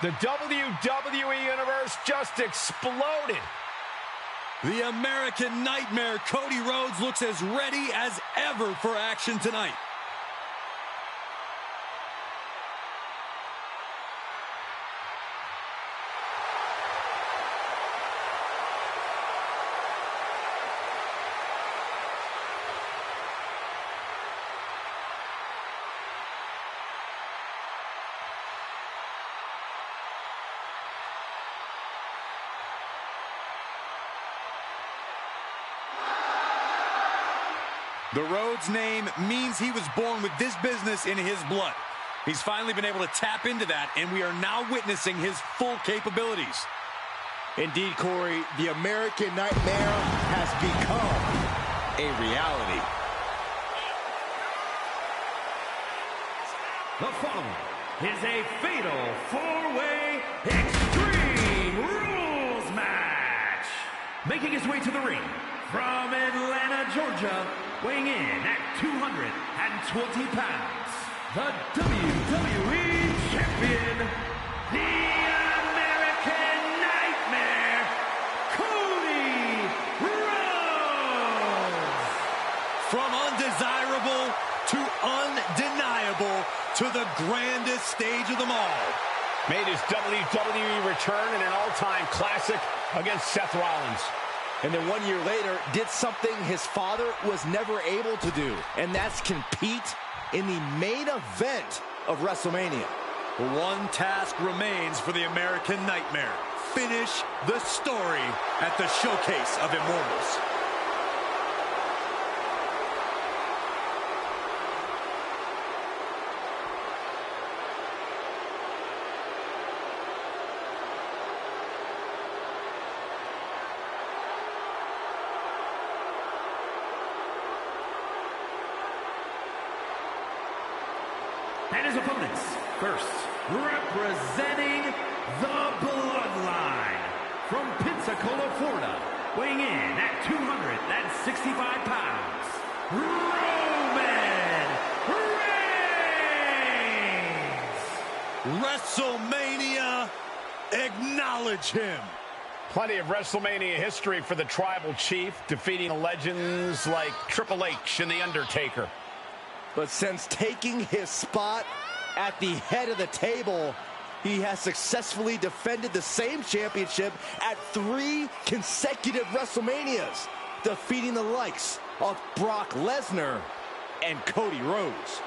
The WWE Universe just exploded. The American Nightmare, Cody Rhodes, looks as ready as ever for action tonight. The Rhodes name means he was born with this business in his blood. He's finally been able to tap into that, and we are now witnessing his full capabilities. Indeed, Corey, the American Nightmare has become a reality. The following is a fatal four-way Extreme Rules match. Making his way to the ring from Atlanta, Georgia, weighing in at 220 pounds, the WWE Champion, the American Nightmare, Cody Rhodes. From undesirable to undeniable to the grandest stage of them all. Made his WWE return in an all-time classic against Seth Rollins. And then 1 year later, did something his father was never able to do, and that's compete in the main event of WrestleMania. One task remains for the American Nightmare. Finish the story at the Showcase of Immortals. And his opponents, first, representing the Bloodline, from Pensacola, Florida, weighing in at 265 pounds, Roman Reigns! WrestleMania, acknowledge him. Plenty of WrestleMania history for the Tribal Chief, defeating legends like Triple H and The Undertaker. But since taking his spot at the head of the table, he has successfully defended the same championship at 3 consecutive WrestleManias, defeating the likes of Brock Lesnar and Cody Rhodes.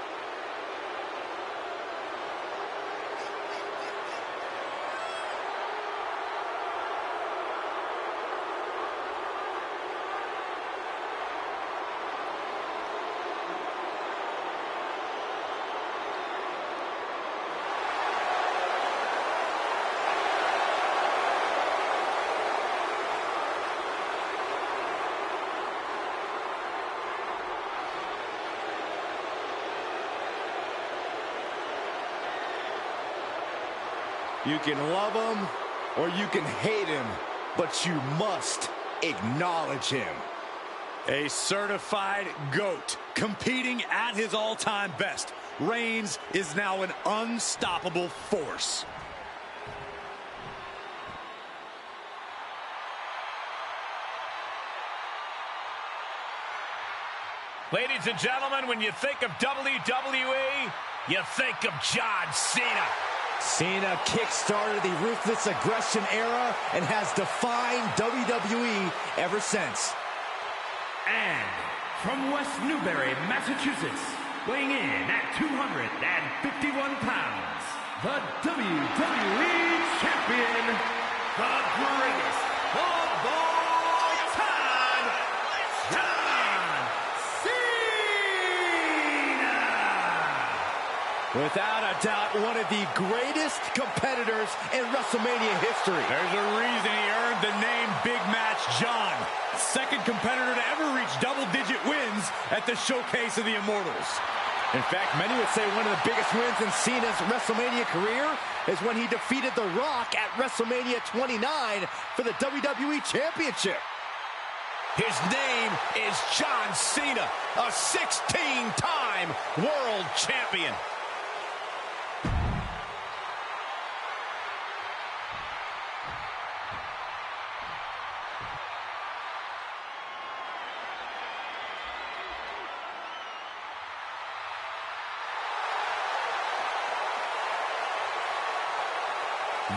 You can love him or you can hate him, but you must acknowledge him. A certified GOAT, competing at his all-time best. Reigns is now an unstoppable force. Ladies and gentlemen, when you think of WWE, you think of John Cena. Cena kick-started the Ruthless Aggression era and has defined WWE ever since. And from West Newbury, Massachusetts, weighing in at 251 pounds, the WWE Champion, the greatest of all time, John Cena! Without a doubt, one of the greatest competitors in WrestleMania history. There's a reason he earned the name Big Match John. Second competitor to ever reach double-digit wins at the Showcase of the Immortals. In fact, many would say one of the biggest wins in Cena's WrestleMania career is when he defeated The Rock at WrestleMania 29 for the WWE Championship. His name is John Cena, a 16-time world champion.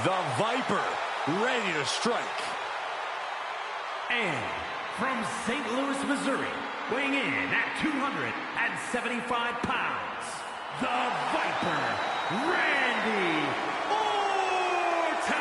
The Viper, ready to strike. And from St. Louis, Missouri, weighing in at 275 pounds, the Viper, Randy Orton!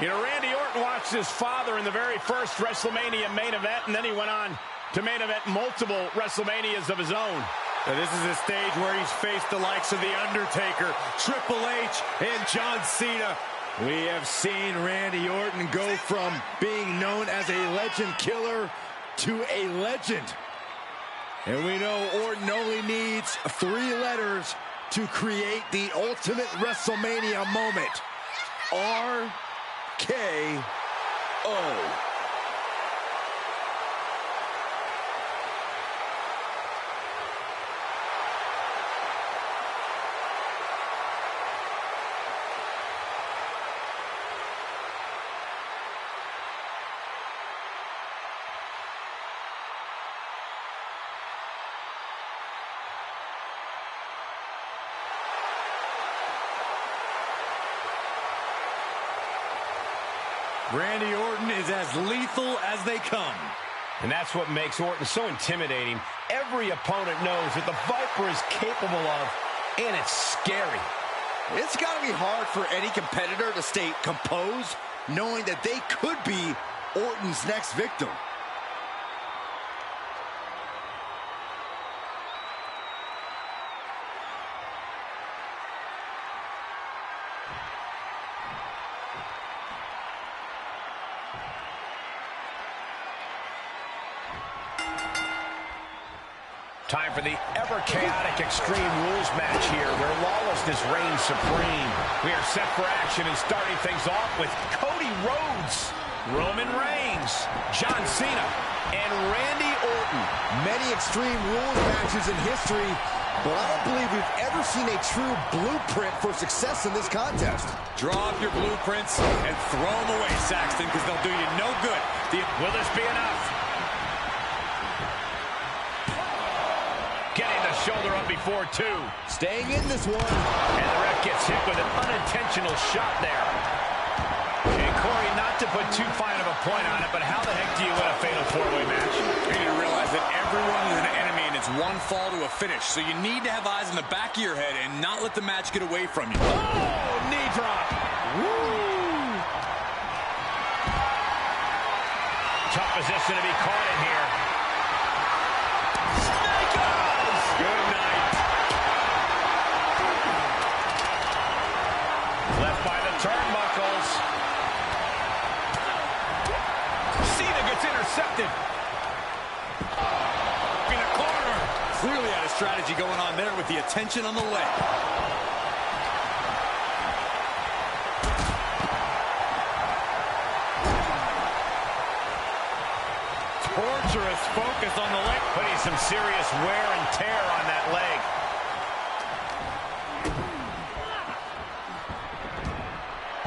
You know, Randy Orton watched his father in the very first WrestleMania main event, and then he went on to main event multiple WrestleManias of his own. Now, this is a stage where he's faced the likes of The Undertaker, Triple H, and John Cena. We have seen Randy Orton go from being known as a legend killer to a legend. And we know Orton only needs 3 letters to create the ultimate WrestleMania moment. RKO. Randy Orton is as lethal as they come. And that's what makes Orton so intimidating. Every opponent knows what the Viper is capable of, and it's scary. It's got to be hard for any competitor to stay composed, knowing that they could be Orton's next victim. Time for the ever-chaotic Extreme Rules match here, where lawlessness reigns supreme. We are set for action and starting things off with Cody Rhodes, Roman Reigns, John Cena, and Randy Orton. Many Extreme Rules matches in history, but I don't believe we've ever seen a true blueprint for success in this contest. Draw up your blueprints and throw them away, Saxton, because they'll do you no good. Will this be enough? Getting the shoulder up before 2. Staying in this one. And the ref gets hit with an unintentional shot there. And Corey, not to put too fine of a point on it, but how the heck do you win a fatal 4-way match? You need to realize that everyone is an enemy and it's one fall to a finish. So you need to have eyes in the back of your head and not let the match get away from you. Oh, knee drop. Woo! Tough position to be caught in here. Good night. Left by the turnbuckles. Cena gets intercepted. In the corner. Clearly had a strategy going on there with the attention on the leg. Torturous focus on the leg. Putting some serious wear and tear on that leg.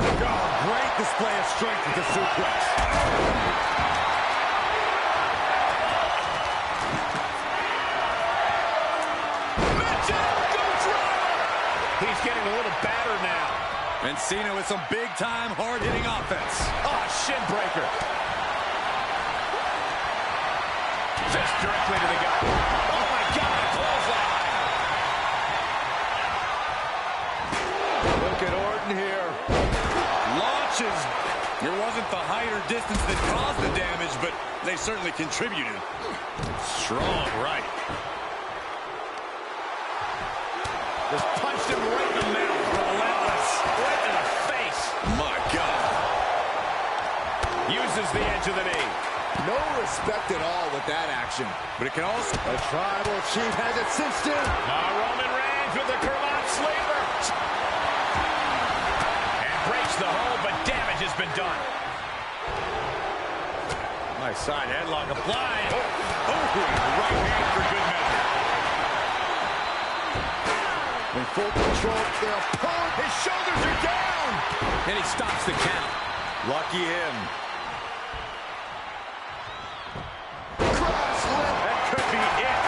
Oh, great display of strength with the suplex. He's getting a little battered now. And Cena with some big-time, hard-hitting offense. Oh, shin breaker. Just directly to the gut. Oh, my God, a clothesline. Look at Orton here. Launches. It wasn't the height or distance that caused the damage, but they certainly contributed. Strong right. Just punched him right in the mouth. Relentless. Right in the face. My God. Uses the edge of the knee. No respect at all with that action. But it can also... The Tribal Chief has it cinched in. Roman Reigns with the Kerlot sleeper. And breaks the hold, but damage has been done. Nice side headlock applied. Oh, right hand for good measure. In full control, their opponent. His shoulders are down. And he stops the count. Lucky him. That could be it.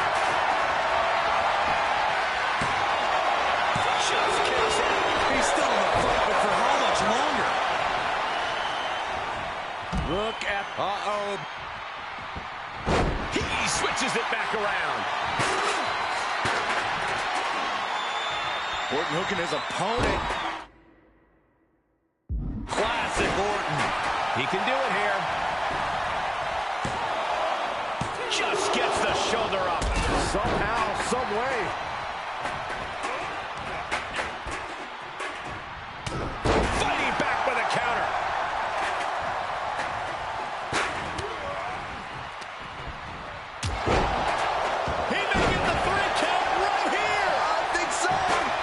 Just kicks out. He's still in the fight, but Uh-oh. He switches it back around. Orton hooking his opponent. Classic Orton. He can do it here. Just gets the shoulder up. Somehow, some way. Fighting back with a counter. He may get the 3 count right here. I think so.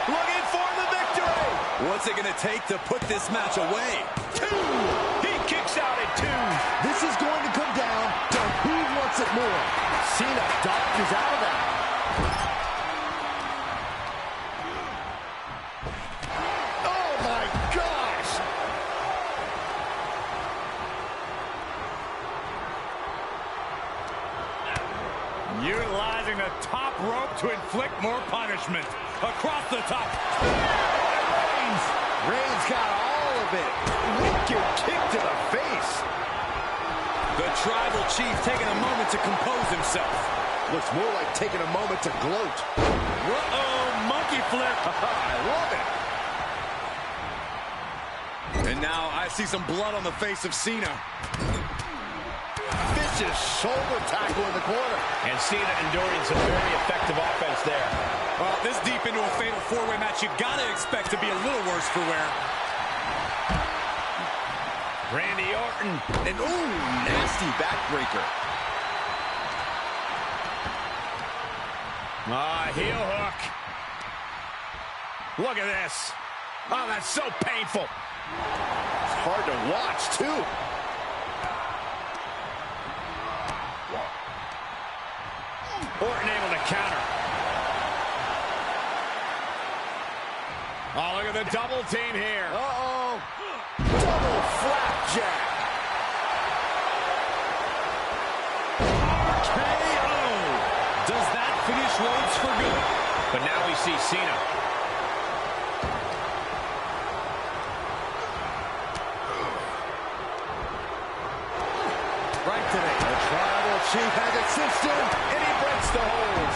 Looking for the victory. What's it going to take to put this match away? 2. He kicks out at 2. This is going to come down to who wants it more. Cena dodges out of that. Oh my gosh! Utilizing the top rope to inflict more punishment. Across the top. Reigns got all of it. Wicked kick to the face. The tribal chief taking a moment to compose himself. Looks more like taking a moment to gloat. Uh-oh, monkey flip. I love it. And now I see some blood on the face of Cena. Vicious shoulder tackle in the corner. And Cena enduring some very effective offense there. Well, this deep into a fatal 4-way match, you gotta expect to be a little worse for wear. Randy Orton. And ooh, nasty backbreaker. Heel hook. Look at this. Oh, that's so painful. It's hard to watch, too. Orton able to counter. Oh, look at the double team here. Uh-oh. Double flapjack. KO. Does that finish Rhodes for good? But now we see Cena. Right today. The tribal chief has it cinched in, and he breaks the hold.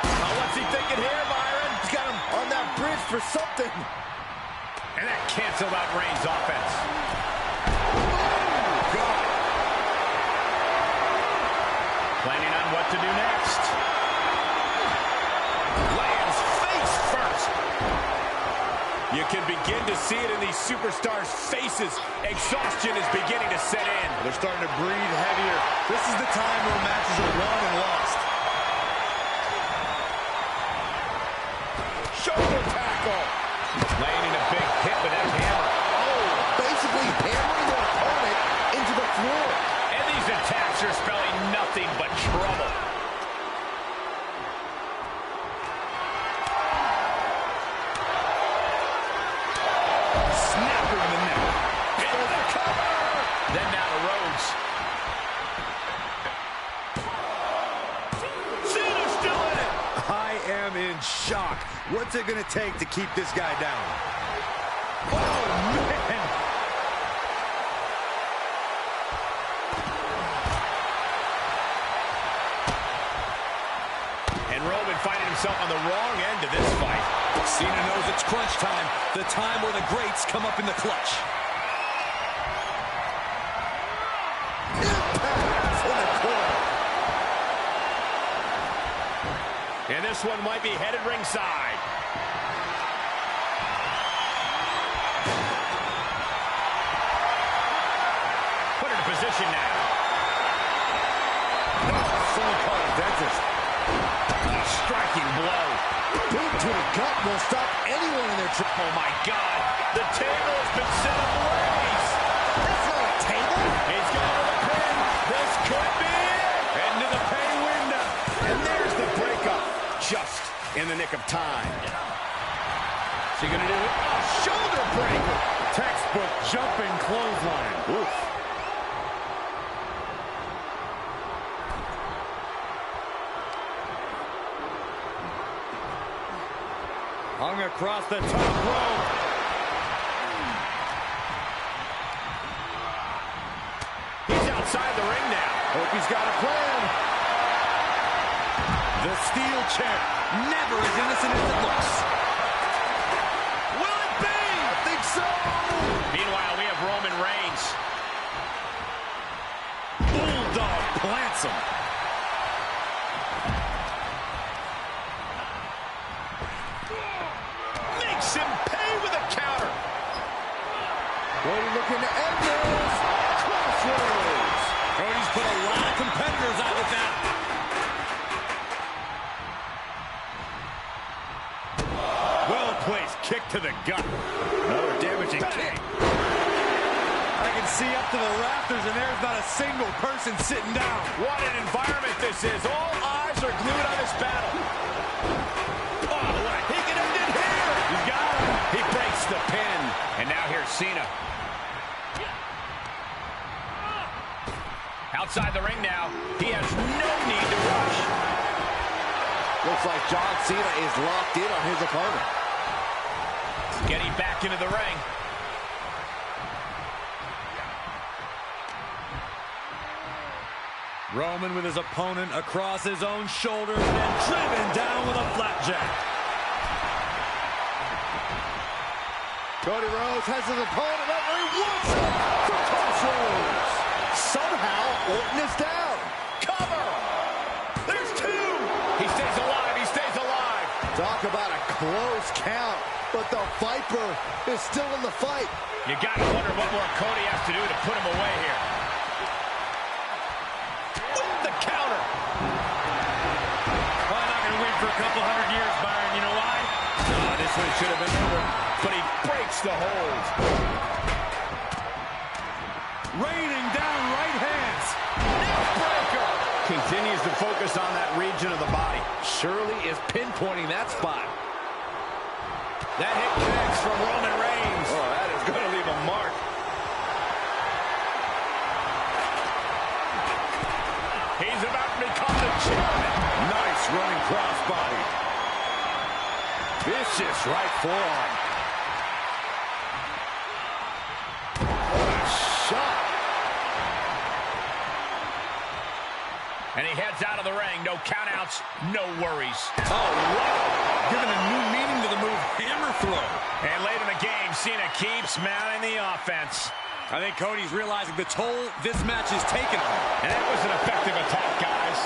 Oh, what's he thinking here, Byron? He's got him on that bridge for something. And that canceled out Reigns' offense. Oh, God. Planning on what to do next. Lands face first. You can begin to see it in these superstars' faces. Exhaustion is beginning to set in. They're starting to breathe heavier. This is the time where matches are won and lost. Shoulder tackle. Landing a big hit with that hammer. Oh, basically hammering their opponent into the floor. And these attacks are spelling nothing but trouble. Snapper in the neck. Into the cover. Then now to Rhodes. Cena's still in it. I am in shock. What's it going to take to keep this guy down? Oh, man. And Roman finding himself on the wrong end of this fight. Cena knows it's crunch time, the time where the greats come up in the clutch. Impact in the corner. And this one might be headed ringside. Put her in position now. Someone call a dentist. A striking blow. Boot to the gut will stop anyone in their trip. Oh, my God. The table has been set ablaze. That's not a table. He's got to the pin. This could be it. Into the pay window. And there's the breakup. Just in the nick of time. Is he going to do it? A shoulder breaker. Textbook jumping clothesline. Oof. Hung across the top rope. ring now. Hope he's got a plan. The steel chair, never as innocent as it looks. Will it be? I think so. Meanwhile, we have Roman Reigns. Bulldog plants him. Makes him pay with a counter. Cody looking to end this. Crossroads. Cody's put a lot of competitors out with that. Well-placed kick to the gut. Another damaging kick. I can see up to the rafters, and there's not a single person sitting down. What an environment this is. All eyes are glued on this battle. Oh, he can end it here. He's got him. He breaks the pin. And now here's Cena. Outside the ring now. He has no need to rush. Looks like John Cena is locked in on his opponent. Getting back into the ring. Roman with his opponent across his own shoulders and driven down with a flapjack. Cody Rhodes has his opponent up where he wants him for Crossroads. Somehow, Orton is down. Cover. There's two. He stays alive. He stays alive. Talk about a close count, but the Viper is still in the fight. You got to wonder what more Cody has to do to put him away here. With the counter. Probably not going to win for a couple hundred years, Byron. You know why? This one should have been over. But he breaks the hold. Raining down right hands. Neckbreaker. Continues to focus on that region of the body. Shirley is pinpointing that spot. That hit connects from Roman Reigns. Oh, that is going to leave a mark. He's about to become the champion. Nice running crossbody. Vicious right forearm. What a shot. And he heads out of the ring. No countouts, no worries. Oh, wow. Giving a new meaning to the move, hammer throw. And late in the game, Cena keeps mounting the offense. I think Cody's realizing the toll this match is taking on him. And that was an effective attack, guys.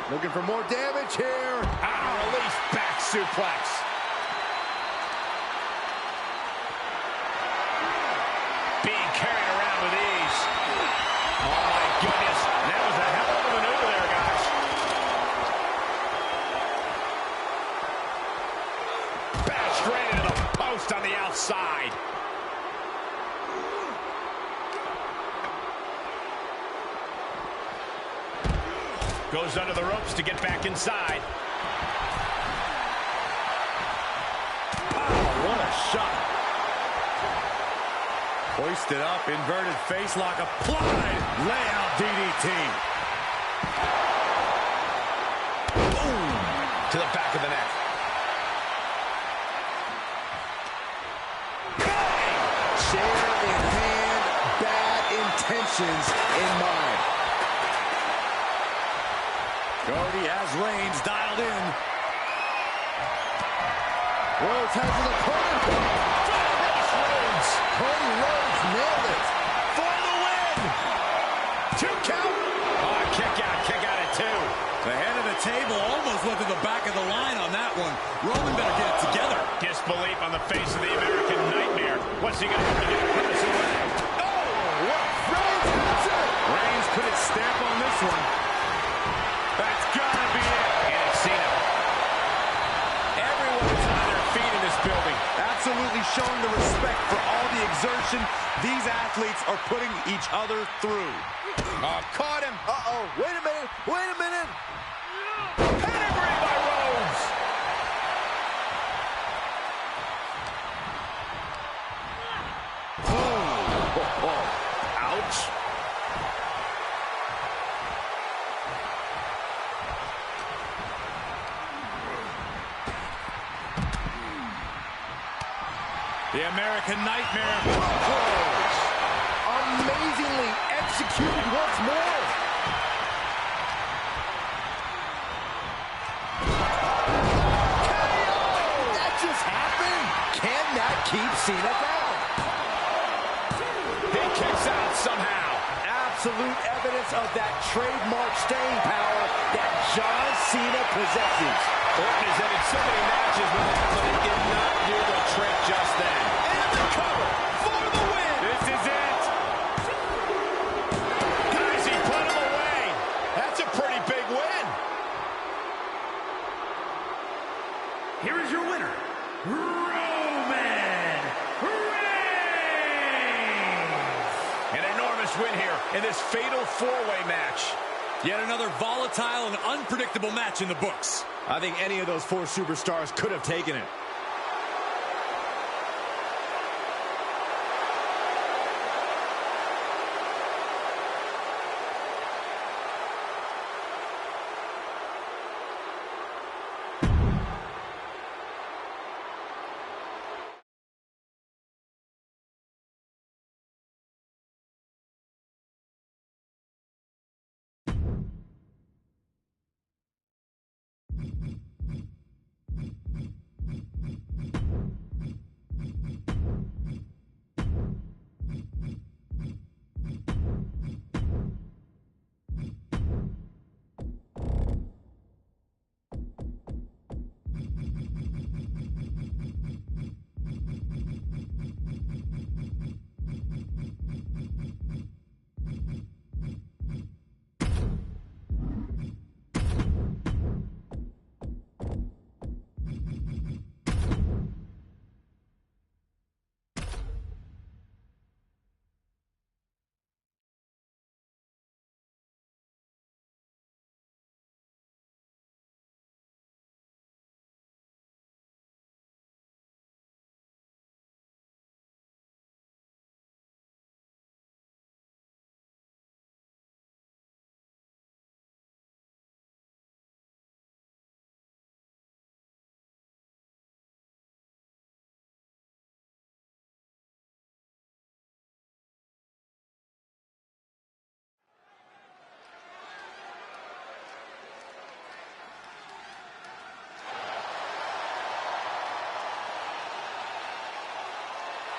Looking for more damage here. Release back suplex. Being carried around with ease. Oh, my goodness. That was a hell of a maneuver there, guys. Bashed right into the post on the outside. Goes under the ropes to get back inside. Oh, what a shot. Hoisted up, inverted face lock applied. Layout DDT. Boom! To the back of the neck. Bang! Chair in hand, bad intentions in mind. Cody has Reigns dialed in. Rhodes has his opponent. Rhodes. Cody Rhodes nailed it. For the win! 2 count. Oh, kick out at 2. The head of the table almost went to the back of the line on that one. Roman better get it together. Disbelief on the face of the American Nightmare. What's he going to have to do to put this away? Oh, what? Reigns has it. Reigns put his stamp on this one. That's gotta be it. And it's Cena. Everyone is on their feet in this building. Absolutely showing the respect for all the exertion these athletes are putting each other through. Oh, caught him. Uh-oh. Wait a minute. Wait a minute. Pedigree by Rhodes. Ouch. The American Nightmare. executed once more. That just happened. Can that keep Cena down? He kicks out somehow. Absolute evidence of that trademark staying power that John Cena possesses. Orton has ended so many matches with him, but he did not do the trick just then. And the cover for the win. This is it. Guys, he put him away. That's a pretty big win. Here is your winner, Roman Reigns. An enormous win here in this fatal four-way match. Yet another volatile and unpredictable match in the books. I think any of those four superstars could have taken it.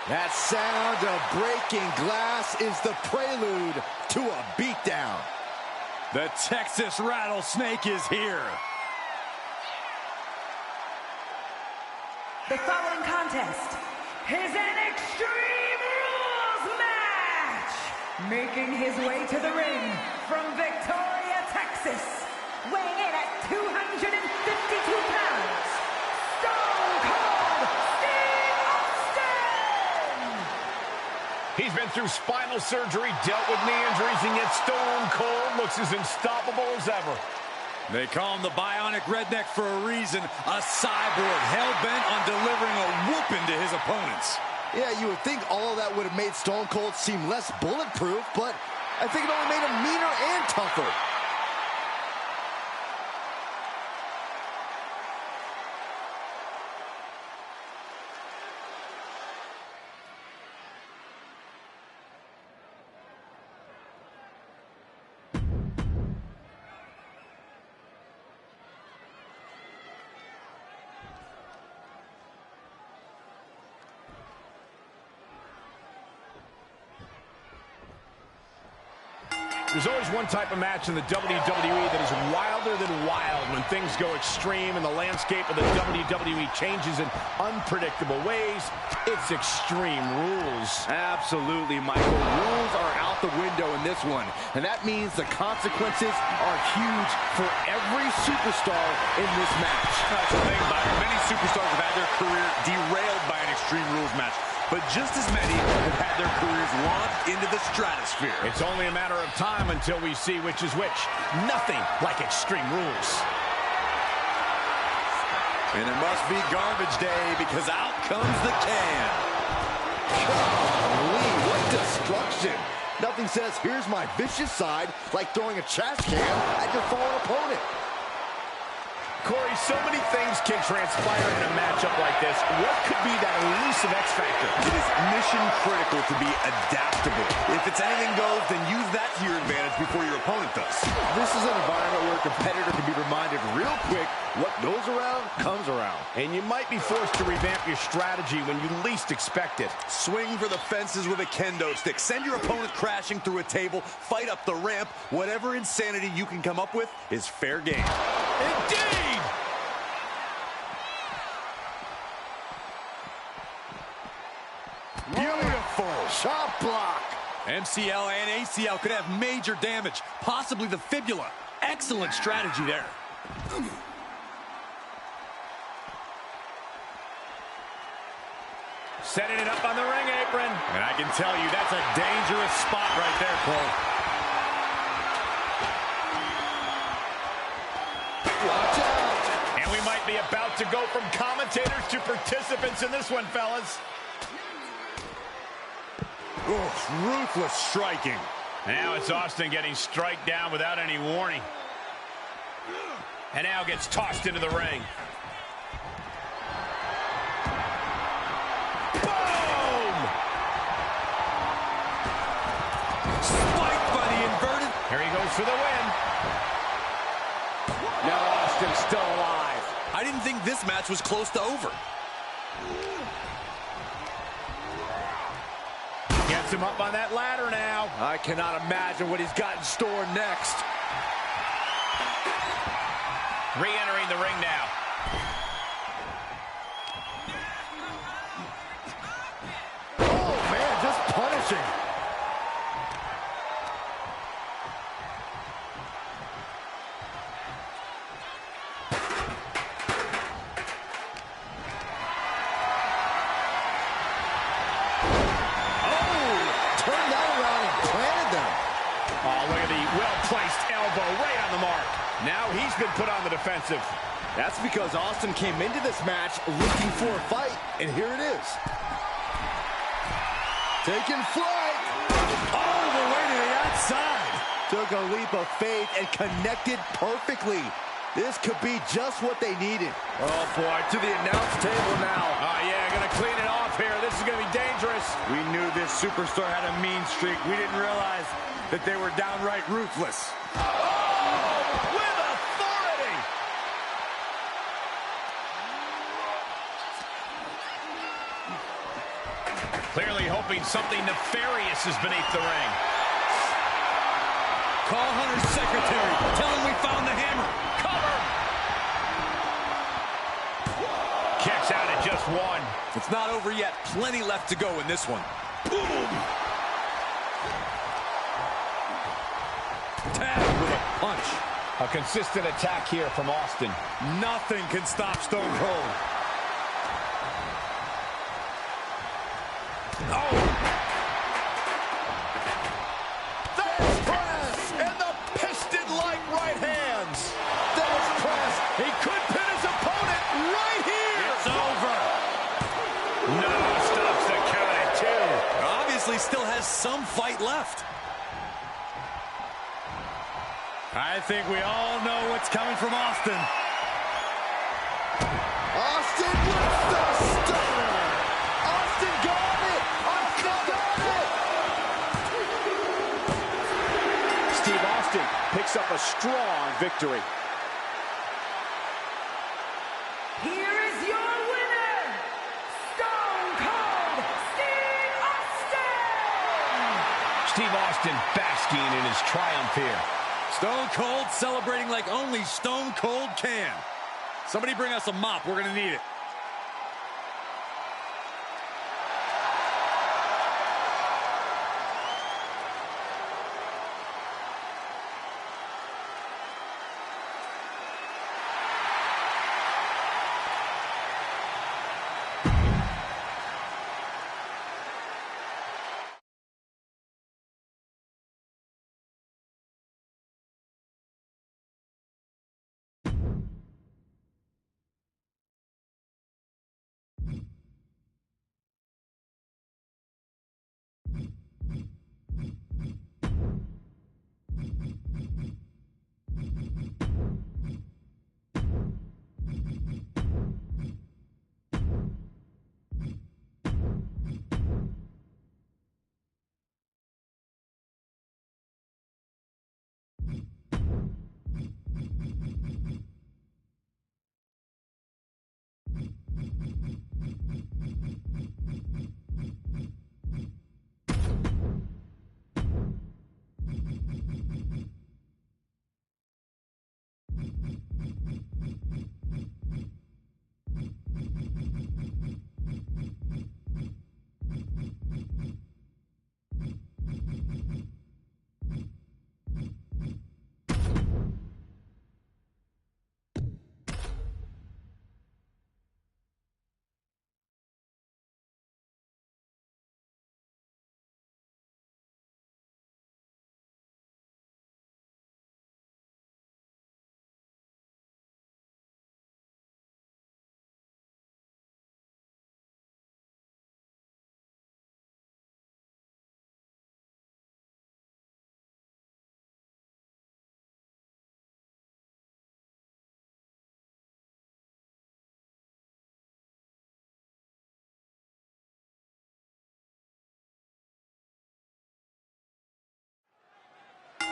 That sound of breaking glass is the prelude to a beatdown. The Texas Rattlesnake is here. The following contest is an Extreme Rules match. Making his way to the ring from Victoria, Texas, weighing in at 252 pounds, Stone Cold Steve Austin! He's been through spinal surgery, dealt with knee injuries, and yet Stone Cold looks as unstoppable as ever. They call him the Bionic Redneck for a reason, a cyborg hell-bent on delivering a whooping to his opponents. Yeah, you would think all of that would have made Stone Cold seem less bulletproof, but I think it only made him meaner and tougher. There's always one type of match in the WWE that is wilder than wild when things go extreme and the landscape of the WWE changes in unpredictable ways. It's Extreme Rules. Absolutely, Michael. Rules are out the window in this one, and that means the consequences are huge for every superstar in this match. That's the thing about it. Many superstars have had their career derailed by an Extreme Rules match, but just as many have had their careers launched into the stratosphere. It's only a matter of time until we see which is which. Nothing like Extreme Rules. And it must be garbage day because out comes the can. Golly, what destruction. Nothing says, here's my vicious side, like throwing a trash can at your fallen opponent. Corey, so many things can transpire in a matchup like this. What could be that elusive X factor? It is mission critical to be adaptable. If it's anything goes, then use that to your advantage before your opponent does. This is an environment where a competitor can be reminded real quick what goes around comes around. And you might be forced to revamp your strategy when you least expect it. Swing for the fences with a kendo stick. Send your opponent crashing through a table. Fight up the ramp. Whatever insanity you can come up with is fair game. Indeed! Beautiful shot block. MCL and ACL could have major damage, possibly the fibula. Excellent strategy there. Setting it up on the ring apron. And I can tell you that's a dangerous spot right there, Cole. Watch out. And we might be about to go from commentators to participants in this one, fellas. Oof, ruthless striking. Now it's Austin getting strike down without any warning. And now gets tossed into the ring. Boom! Spiked by the inverted. Here he goes for the win. Now Austin's still alive. I didn't think this match was close to over. Gets him up on that ladder now. I cannot imagine what he's got in store next. Re-entering the ring now. Oh, man, just punishing. Turned that around and planted them. Oh, look at the well-placed elbow right on the mark. Now he's been put on the defensive. That's because Austin came into this match looking for a fight, and here it is. Taking flight. All the way to the outside. Took a leap of faith and connected perfectly. This could be just what they needed. Oh, boy, to the announce table now. Oh, yeah, gonna clean it off here. This is gonna be dangerous. We knew this superstar had a mean streak. We didn't realize that they were downright ruthless. Oh, with authority. Clearly hoping something nefarious is beneath the ring. Call Hunter's secretary. Tell him we found the hammer. Cover. Kicks out at just one. It's not over yet. Plenty left to go in this one. Boom. Tag with a punch. A consistent attack here from Austin. Nothing can stop Stone Cold. Oh! There's press and the piston-like right hands. There's press. He could pin his opponent right here. It's over. No, stops the count at two. Obviously still has some fight left. I think we all know what's coming from Austin. Austin with the stunner. Austin got it. Austin got it. Steve Austin picks up a strong victory. Here is your winner, Stone Cold Steve Austin! Steve Austin basking in his triumph here. Stone Cold celebrating like only Stone Cold can. Somebody bring us a mop. We're going to need it.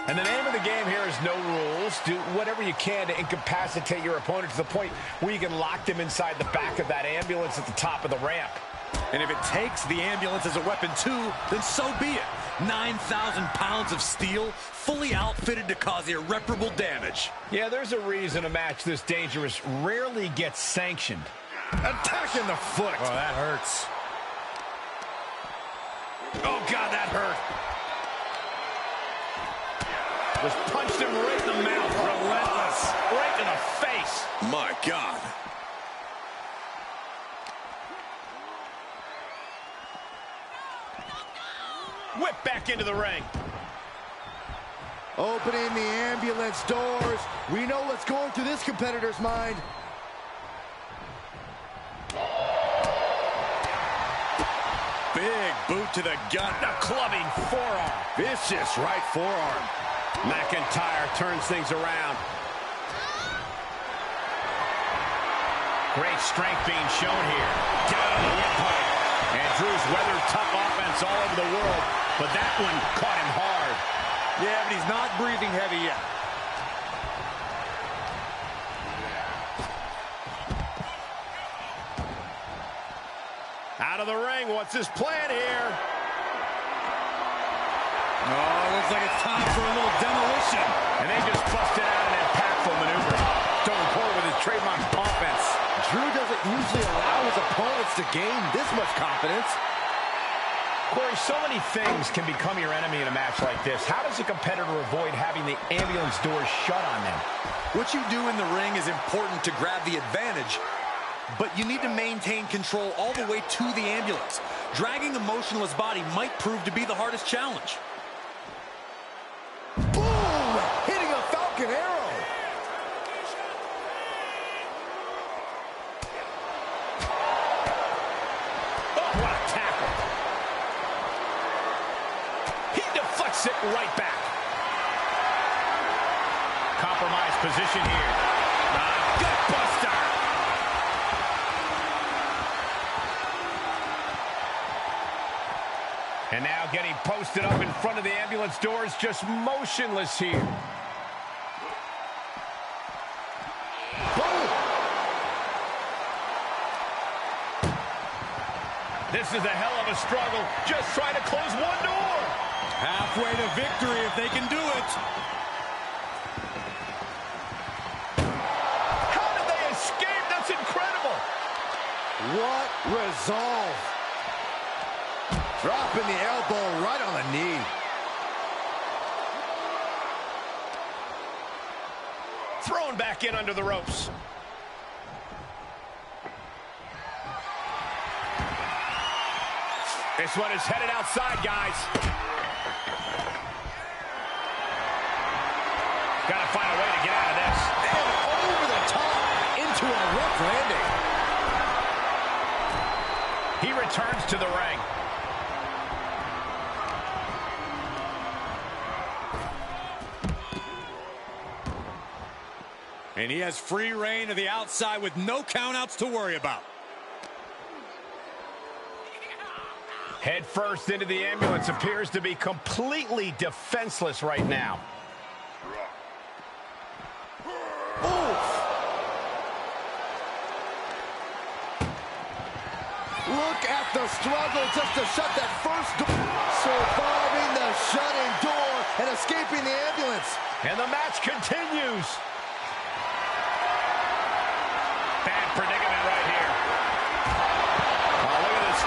And the name of the game here is no rules. Do whatever you can to incapacitate your opponent to the point where you can lock them inside the back of that ambulance at the top of the ramp. And if it takes the ambulance as a weapon too, then so be it. 9,000 pounds of steel, fully outfitted to cause irreparable damage. Yeah, there's a reason a match this dangerous rarely gets sanctioned. Attacking the foot. Oh, that hurts. Oh, God, that hurt. Just punched him right in the mouth. Relentless. Right in the face. My God. Whip back into the ring. Opening the ambulance doors. We know what's going through this competitor's mind. Big boot to the gut. A clubbing forearm. Vicious right forearm. McIntyre turns things around. Great strength being shown here. Down on the windpipe. And Drew's weathered tough offense all over the world, but that one caught him hard. Yeah, but he's not breathing heavy yet. Out of the ring, what's his plan here? Oh, looks like it's time for a little demolition. And they just busted out an impactful maneuver. Stone Cold with his trademark offense. Drew doesn't usually allow his opponents to gain this much confidence. Corey, so many things can become your enemy in a match like this. How does a competitor avoid having the ambulance doors shut on them? What you do in the ring is important to grab the advantage, but you need to maintain control all the way to the ambulance. Dragging a motionless body might prove to be the hardest challenge. Boom! Hitting a Falcon Arrow. Oh, what a tackle. He deflects it right back. Compromised position here. Gut buster. And now getting posted up in front of the ambulance doors, just motionless here. Boom! This is a hell of a struggle, just trying to close one door. Halfway to victory if they can do it. How did they escape? That's incredible. What resolve. Dropping the elbow right on the knee. Thrown back in under the ropes. This one is headed outside, guys. Got to find a way to get out of this. And over the top into a rough landing. He returns to the ring. And he has free reign to the outside with no countouts to worry about. Head first into the ambulance, appears to be completely defenseless right now. Look at the struggle just to shut that first door. Surviving the shut-in door and escaping the ambulance. And the match continues. Bad predicament right here. Oh, look at this.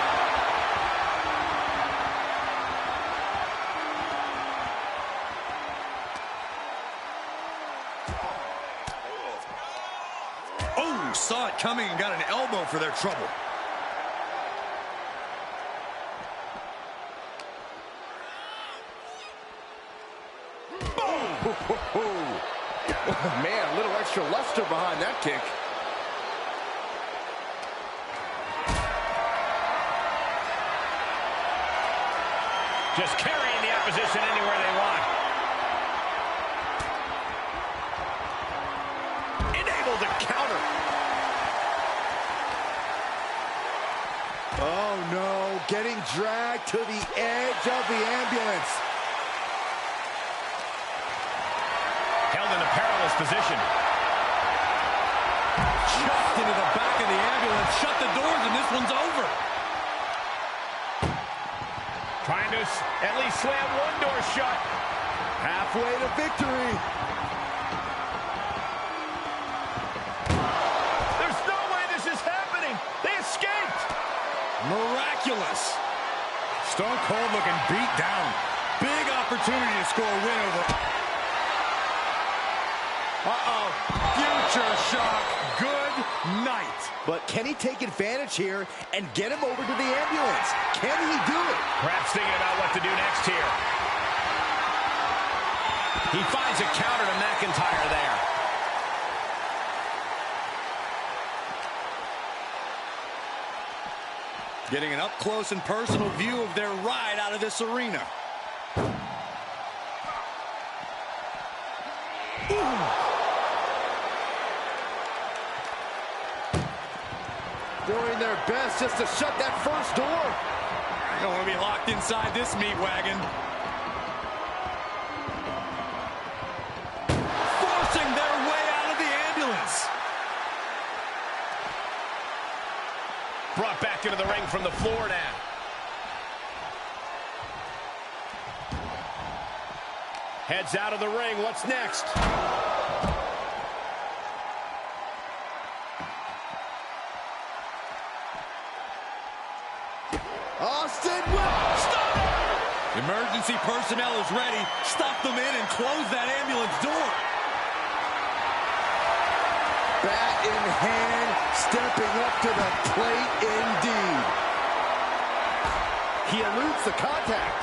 Oh, saw it coming and got an elbow for their trouble. Man, a little extra luster behind that kick. Just carrying the opposition anywhere they want. Enabled to counter. Oh no, getting dragged to the edge of the ambulance. Held in a perilous position. Chucked into the back of the ambulance. Shut the doors and this one's over. Trying to at least slam one door shut. Halfway to victory. There's no way this is happening. They escaped. Miraculous. Stone Cold looking beat down. Big opportunity to score a win over. Uh-oh. Future shock. Good night. But can he take advantage here and get him over to the ambulance? Can he do it? Perhaps thinking about what to do next here. He finds a counter to McIntyre there. Getting an up-close and personal view of their ride out of this arena. Doing their best just to shut that first door. Don't want to be locked inside this meat wagon. Forcing their way out of the ambulance. Brought back into the ring from the floor now. Heads out of the ring. What's next? Austin Will. Stunner! Emergency personnel is ready. Stuff them in and close that ambulance door. Bat in hand, stepping up to the plate indeed. He eludes the contact.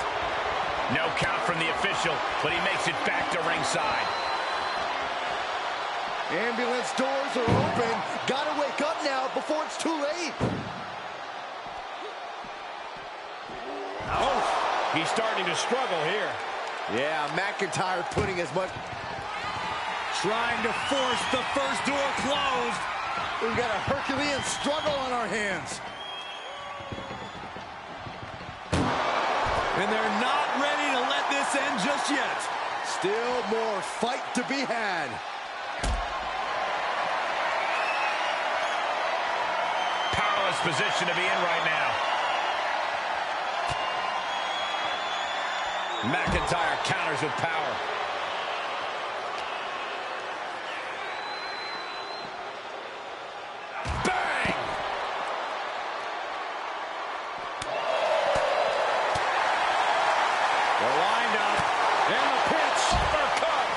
No count from the official, but he makes it back to ringside. Ambulance doors are open. Gotta wake up now before it's too late. Oh, he's starting to struggle here. Yeah, McIntyre putting as much... Trying to force the first door closed. We've got a Herculean struggle on our hands. And they're not ready to let this end just yet. Still more fight to be had. Powerless position to be in right now. McIntyre counters with power. Bang! They're lined up. And the pitch. Uppercut.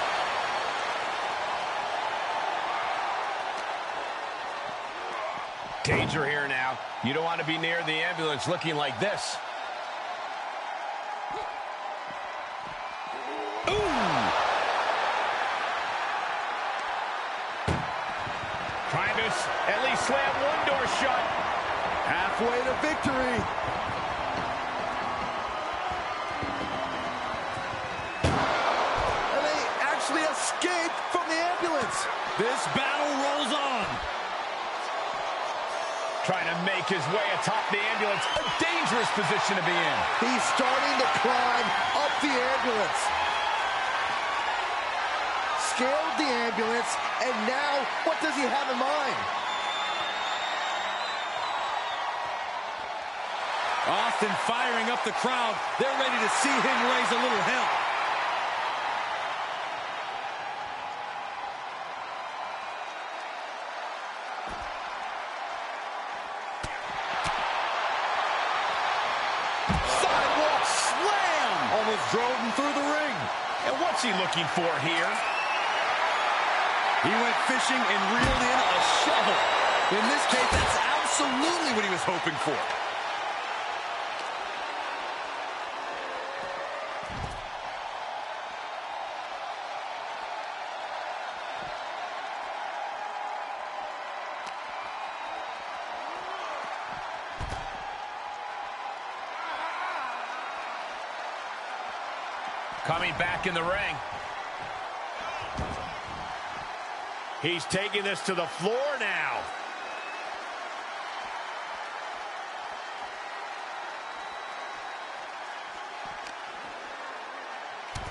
Danger here now. You don't want to be near the ambulance looking like this. Trying to at least slam one door shut. Halfway to victory. And they actually escaped from the ambulance. This battle rolls on. Trying to make his way atop the ambulance. A dangerous position to be in. He's starting to climb up the ambulance. Scaled the ambulance, and now what does he have in mind? Austin firing up the crowd. They're ready to see him raise a little hell. Sidewalk slam! Almost drove him through the ring. And what's he looking for here? He went fishing and reeled in a shovel. In this case, that's absolutely what he was hoping for. Coming back in the ring. He's taking this to the floor now.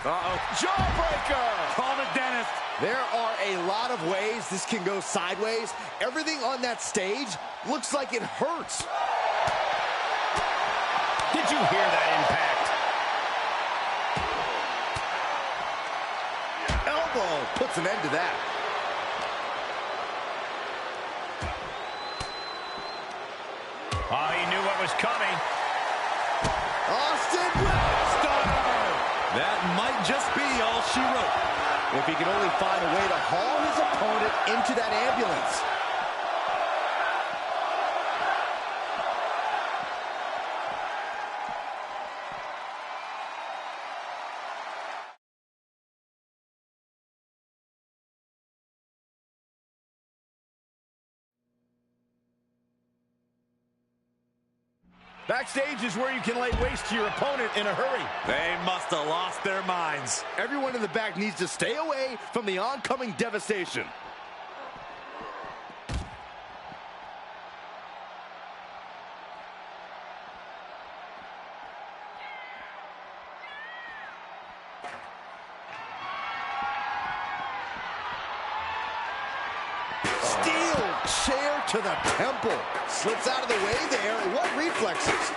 Uh-oh. Jawbreaker! Call the dentist. There are a lot of ways this can go sideways. Everything on that stage looks like it hurts. Did you hear that impact? Elbow puts an end to that. Oh, he knew what was coming. Austin Stunner! That might just be all she wrote. If he can only find a way to haul his opponent into that ambulance. Backstage is where you can lay waste to your opponent in a hurry. They must have lost their minds. Everyone in the back needs to stay away from the oncoming devastation. Steel chair to the temple. Slips out of the way there. What reflexes?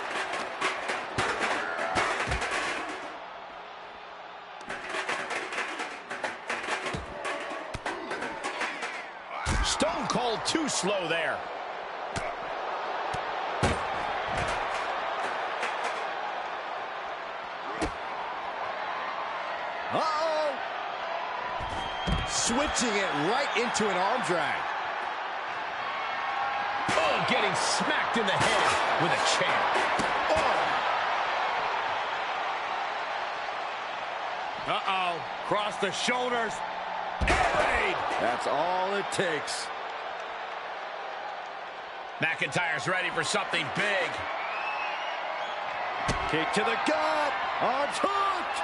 Stone Cold too slow there. Uh-oh. Switching it right into an arm drag. Oh, getting smacked in the head with a chair. Oh. Uh-oh. Cross the shoulders. Elevate. That's all it takes. McIntyre's ready for something big. Kick to the gut. Arms hooked.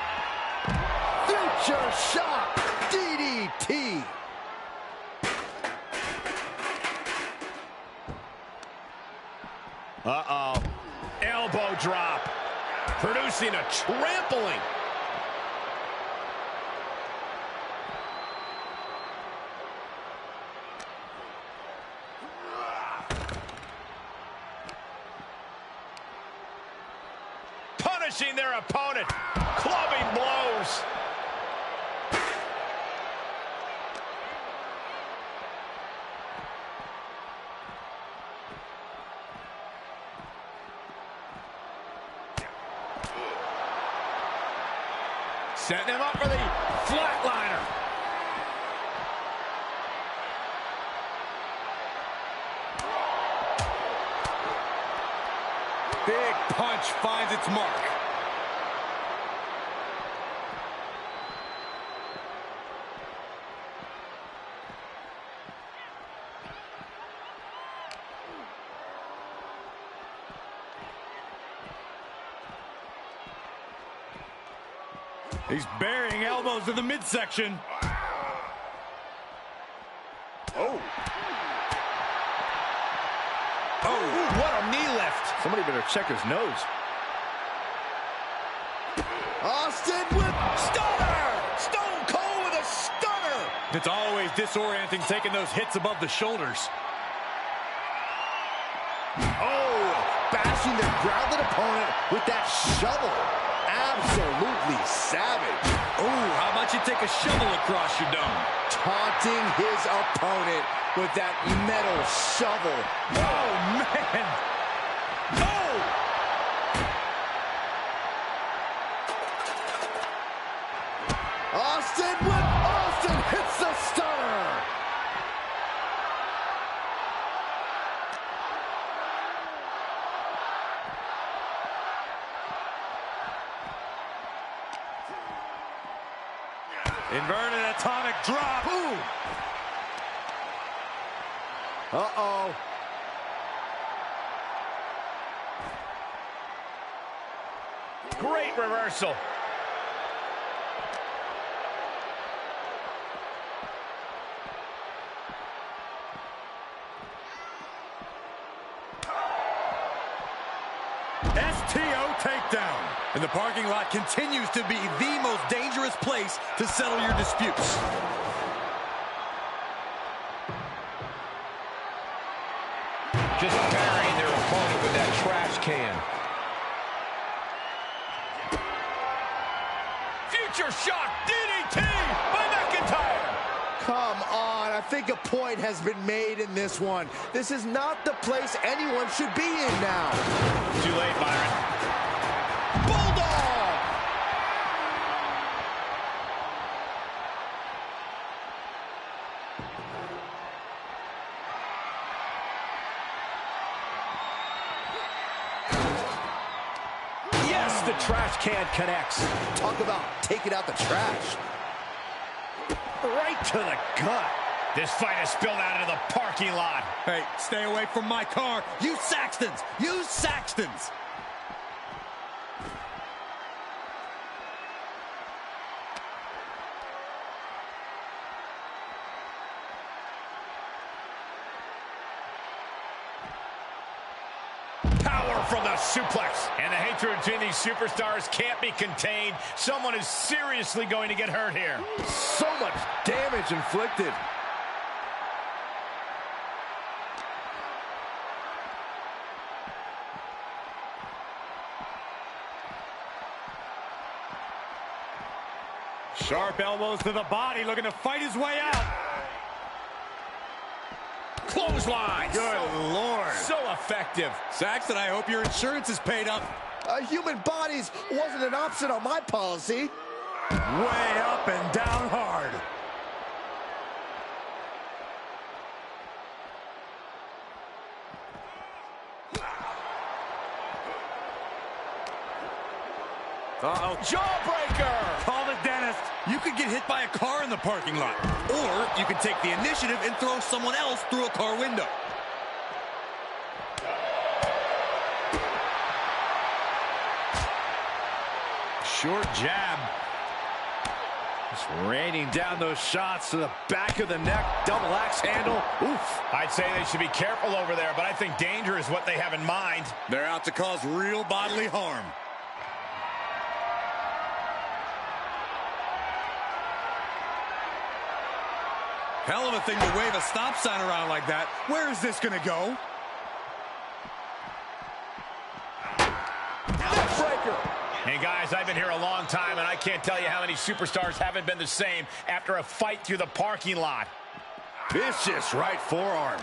Future shock. DDT. Uh-oh. Elbow drop. Producing a trampling. Punishing their opponent. Clubbing blows. Setting him up for the flatliner. Big punch finds its mark. He's burying elbows in the midsection. Oh. Oh, what a knee lift. Somebody better check his nose. Austin with stunner! Stone Cold with a stunner! It's always disorienting taking those hits above the shoulders. Oh, bash finishing their grounded opponent with that shovel. Absolutely savage. Oh, how about you take a shovel across your dome? Taunting his opponent with that metal shovel. Oh, man. Oh! Austin hits the stunner. Inverted atomic drop. Ooh. Uh-oh. Great reversal. STO takedown. And the parking lot continues to be the most dangerous place to settle your disputes. Just burying their opponent with that trash can. Future shock DDT by McIntyre. Come on, I think a point has been made in this one. This is not the place anyone should be in now. Too late, Byron. Bulldog! Yes, the trash can connects. Talk about taking out the trash. Right to the gut. This fight has spilled out into the parking lot. Hey, stay away from my car. You Saxtons! You Saxtons! Power from the suplex. And the hatred between these superstars can't be contained. Someone is seriously going to get hurt here. So much damage inflicted. Sharp elbows to the body, looking to fight his way out. Clothesline. Good Lord. So effective. Saxton, I hope your insurance is paid up. Human bodies wasn't an option on my policy. Way up and down hard. Uh-oh, jawbreaker! Call the dentist. You could get hit by a car in the parking lot. Or you can take the initiative and throw someone else through a car window. Short jab. Just raining down those shots to the back of the neck. Double axe handle. Oof. I'd say they should be careful over there, but I think danger is what they have in mind. They're out to cause real bodily harm. Hell of a thing to wave a stop sign around like that. Where is this going to go? Hey guys, I've been here a long time, and I can't tell you how many superstars haven't been the same after a fight through the parking lot. Vicious right forearm.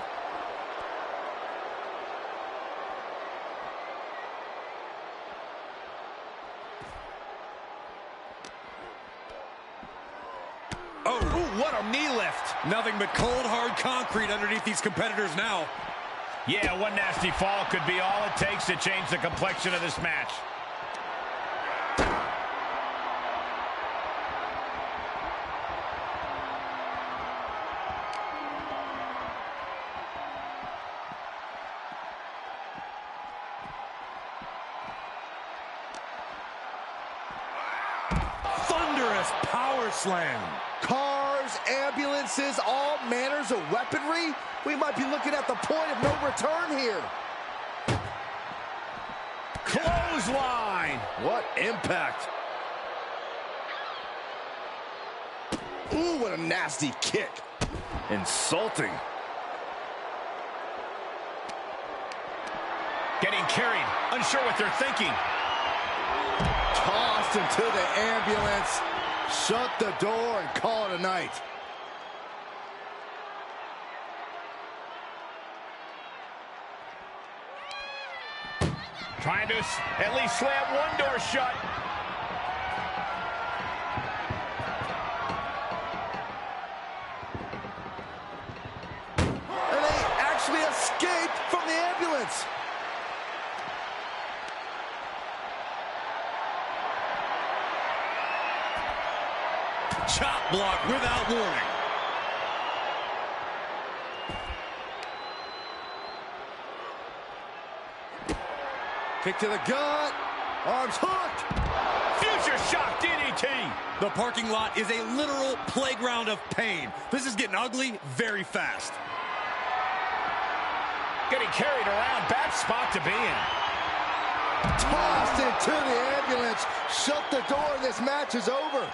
Oh, ooh, what a knee lift. Nothing but cold, hard concrete underneath these competitors now. Yeah, one nasty fall could be all it takes to change the complexion of this match. Thunderous power slam. Cars, ambulances, all manners of weaponry. We might be looking at the point of no return here. Clothesline. What impact. Ooh, what a nasty kick. Insulting. Getting carried, unsure what they're thinking. Tossed into the ambulance. Shut the door and call it a night. Trying to at least slam one door shut. And they actually escaped from the ambulance. Chop block without warning. Kick to the gut. Arms hooked. Future shock DDT. The parking lot is a literal playground of pain. This is getting ugly very fast. Getting carried around. Bad spot to be in. Tossed into the ambulance. Shut the door and this match is over.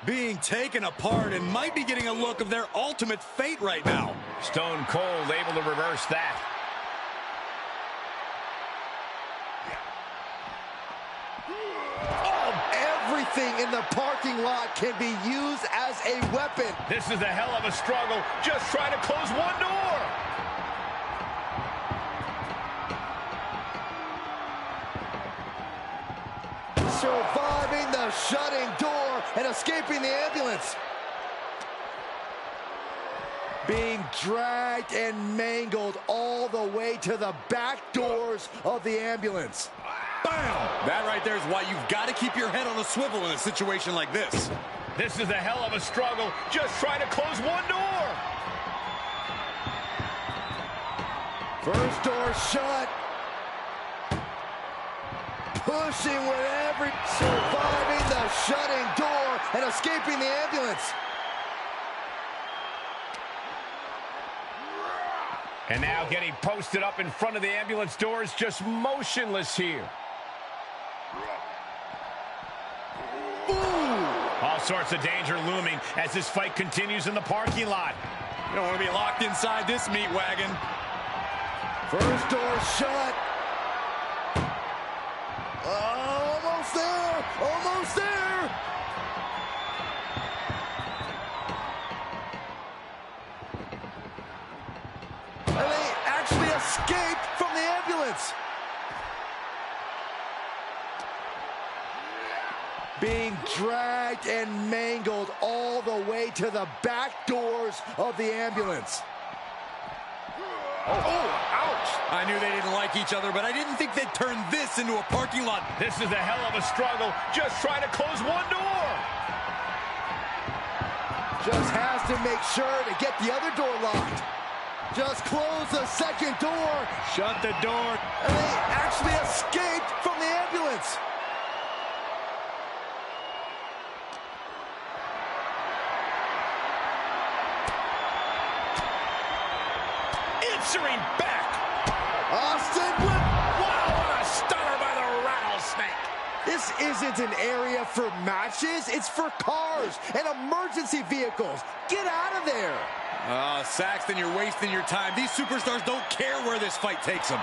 Being taken apart and might be getting a look of their ultimate fate right now. Stone Cold able to reverse that. Everything in the parking lot can be used as a weapon. This is a hell of a struggle. Just trying to close one door. Surviving the shutting door and escaping the ambulance. Being dragged and mangled all the way to the back doors of the ambulance. Bam! That right there is why you've got to keep your head on a swivel in a situation like this. This is a hell of a struggle. Just trying to close one door. First door shut. Pushing with every... Surviving the shutting door and escaping the ambulance. And now getting posted up in front of the ambulance doors, just motionless here. All sorts of danger looming as this fight continues in the parking lot. You don't want to be locked inside this meat wagon. First door shut. Almost there. Almost there. And they actually escaped from the ambulance. Being dragged and mangled all the way to the back doors of the ambulance. Oh, ouch! I knew they didn't like each other, but I didn't think they'd turn this into a parking lot. This is a hell of a struggle. Just trying to close one door. Just has to make sure to get the other door locked. Just close the second door. Shut the door. And they actually escaped from the ambulance. Answering back. Austin with... Wow, what a stunner by the rattlesnake. This isn't an area for matches. It's for cars and emergency vehicles. Get out of there. Saxton, you're wasting your time. These superstars don't care where this fight takes them.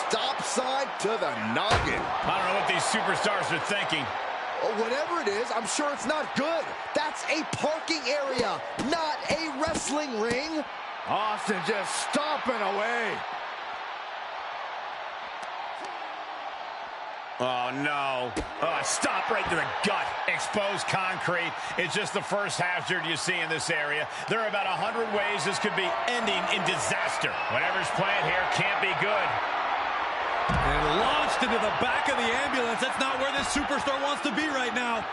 Stop sign to the noggin. I don't know what these superstars are thinking. Whatever it is, I'm sure it's not good. That's a parking area, not a wrestling ring. Austin just stomping away. Oh, no. Stop right to the gut. Exposed concrete is just the first hazard you see in this area. There are about 100 ways this could be ending in disaster. Whatever's playing here can't be good. And launched into the back of the ambulance. That's not where this superstar wants to be right now.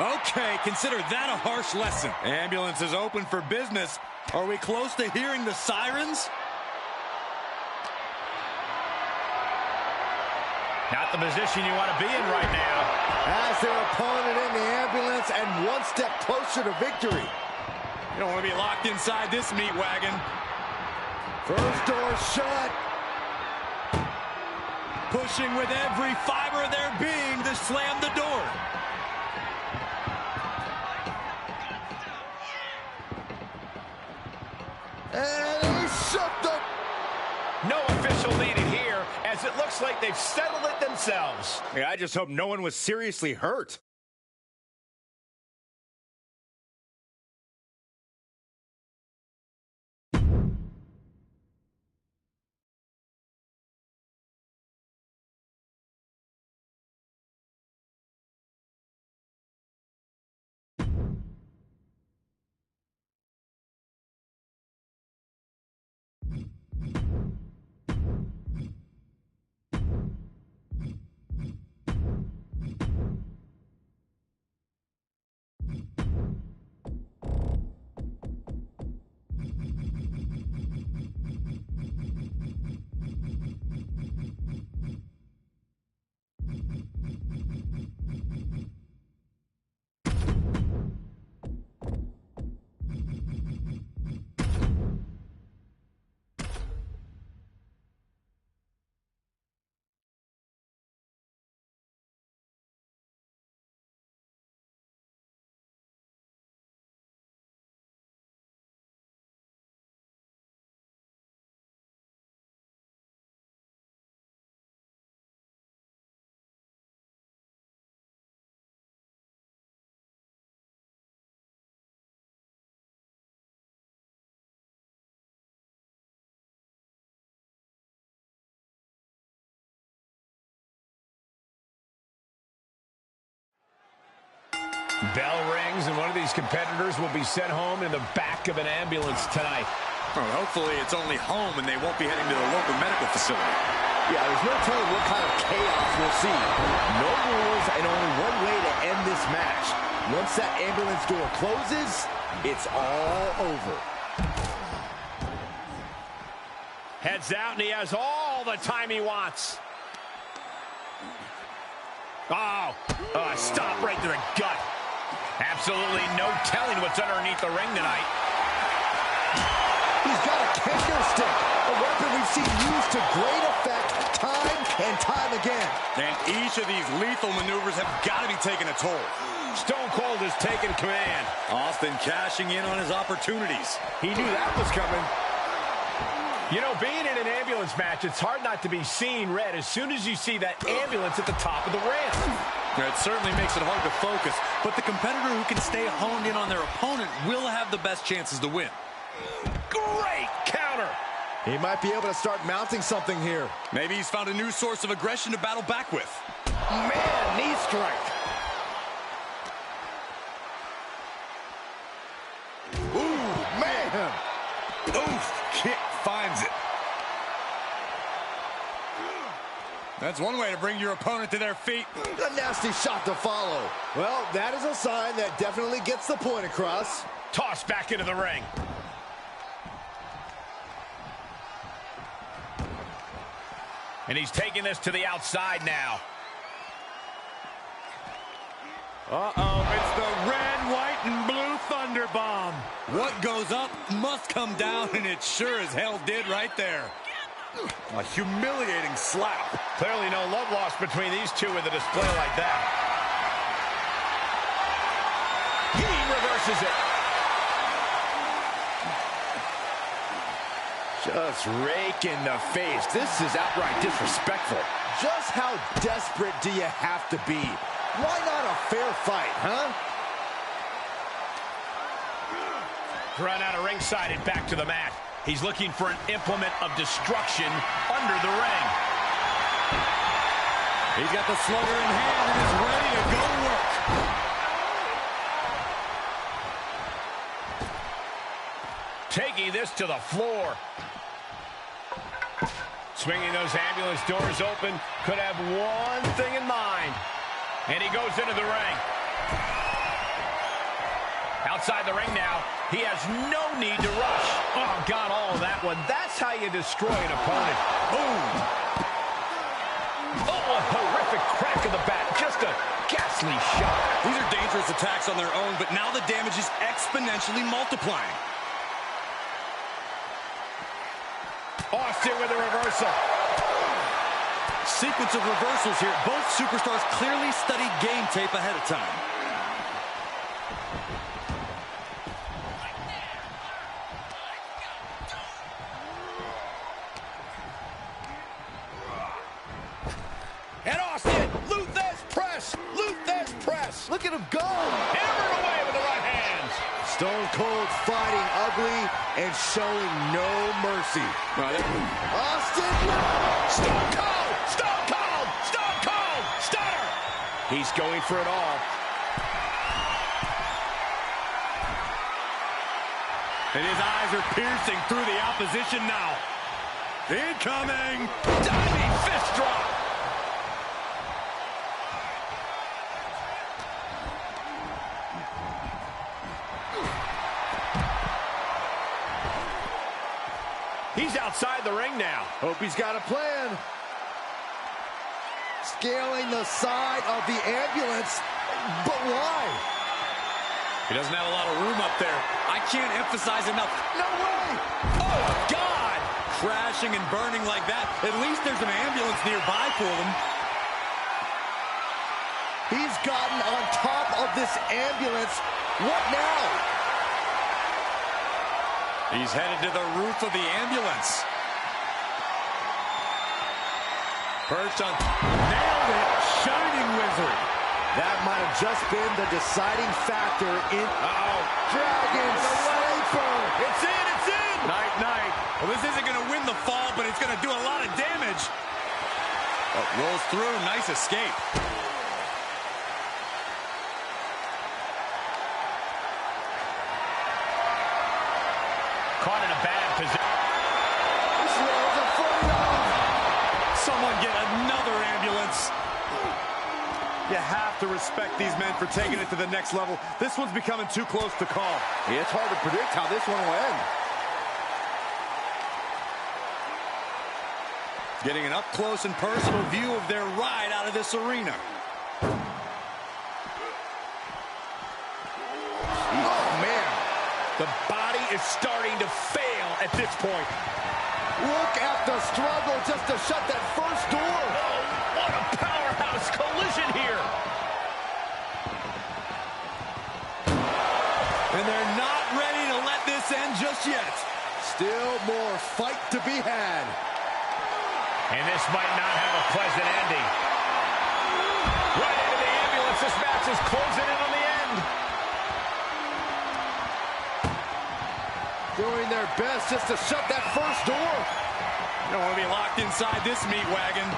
Okay, consider that a harsh lesson. Ambulance is open for business. Are we close to hearing the sirens? Not the position you want to be in right now. Has their opponent in the ambulance and one step closer to victory. You don't want to be locked inside this meat wagon. First door shut. Pushing with every fiber of their being to slam the door. And he shut them. No official needed here, as it looks like they've settled it themselves. Yeah, I just hope no one was seriously hurt. Bell rings, and one of these competitors will be sent home in the back of an ambulance tonight. Well, hopefully it's only home and they won't be heading to the local medical facility. Yeah, there's no telling what kind of chaos we'll see. No rules and only one way to end this match. Once that ambulance door closes, it's all over. Heads out, and he has all the time he wants. Oh, stop right to the gut. Absolutely no telling what's underneath the ring tonight. He's got a kendo stick, a weapon we've seen used to great effect time and time again. And each of these lethal maneuvers have got to be taking a toll. Stone Cold has taken command. Austin cashing in on his opportunities. He knew that was coming. You know, being in an ambulance match, it's hard not to be seeing red as soon as you see that ambulance at the top of the ramp. It certainly makes it hard to focus, but the competitor who can stay honed in on their opponent will have the best chances to win. Great counter. He might be able to start mounting something here. Maybe he's found a new source of aggression to battle back with. Man, knee strike. Ooh, man. Oof, kick finds it. That's one way to bring your opponent to their feet. A nasty shot to follow. Well, that is a sign that definitely gets the point across. Tossed back into the ring. And he's taking this to the outside now. Uh-oh, it's the red, white, and blue thunder bomb. What goes up must come down, and it sure as hell did right there. A humiliating slap. Clearly no love lost between these two with a display like that. He reverses it. Just rake in the face. This is outright disrespectful. Just how desperate do you have to be? Why not a fair fight, huh? Run out of ringside and back to the mat. He's looking for an implement of destruction under the ring. He's got the slugger in hand and is ready to go to work. Taking this to the floor. Swinging those ambulance doors open. Could have one thing in mind. And he goes into the ring. outside the ring now. He has no need to rush. Oh, got all of that one. That's how you destroy an opponent. Boom. Oh, a horrific crack of the bat. Just a ghastly shot. These are dangerous attacks on their own, but now the damage is exponentially multiplying. Austin with a reversal. Sequence of reversals here. Both superstars clearly studied game tape ahead of time. And Austin, Luthez press, Luthez press. Look at him go. Hammered away with the right hands. Stone Cold fighting ugly and showing no mercy. Austin, Stone Cold, Stone Cold, Stone Cold, Stunner. He's going for it all. And his eyes are piercing through the opposition now. Incoming! Diving fist drop. He's outside the ring now. hope he's got a plan. Scaling the side of the ambulance, but why? He doesn't have a lot of room up there. I can't emphasize enough. No way! Oh, God! Crashing and burning like that. At least there's an ambulance nearby for them. He's gotten on top of this ambulance. What now? He's headed to the roof of the ambulance. Perched on. Nailed it. Shining Wizard. That might have just been the deciding factor in... Dragon Sleeper! It's in, it's in! Night, night. Well, this isn't going to win the fall, but it's going to do a lot of damage. Oh, rolls through. Nice escape. Caught in a bad position. Someone get another ambulance. You have to respect these men for taking it to the next level. This one's becoming too close to call. Yeah, it's hard to predict how this one will end. Getting an up-close and personal view of their ride out of this arena. Oh, man. The body is starting to fail at this point. Look at the struggle just to shut that first door. Oh, what a powerhouse collision here. And they're not ready to let this end just yet. Still more fight to be had. And this might not have a pleasant ending. Right into the ambulance. This match is closing in on the end. Doing their best just to shut that first door. You don't want to be locked inside this meat wagon.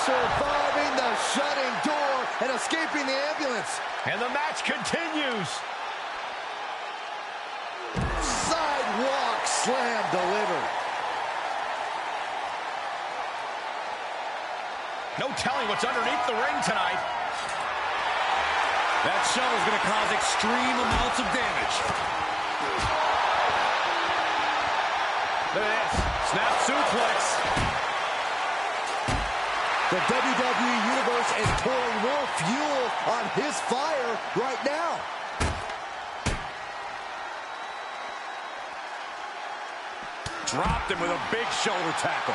Surviving the shutting door and escaping the ambulance. And the match continues. Sidewalk slam delivered. No telling what's underneath the ring tonight. That shovel's going to cause extreme amounts of damage. Look at this. Snap suplex. The WWE Universe is pouring more fuel on his fire right now. Dropped him with a big shoulder tackle.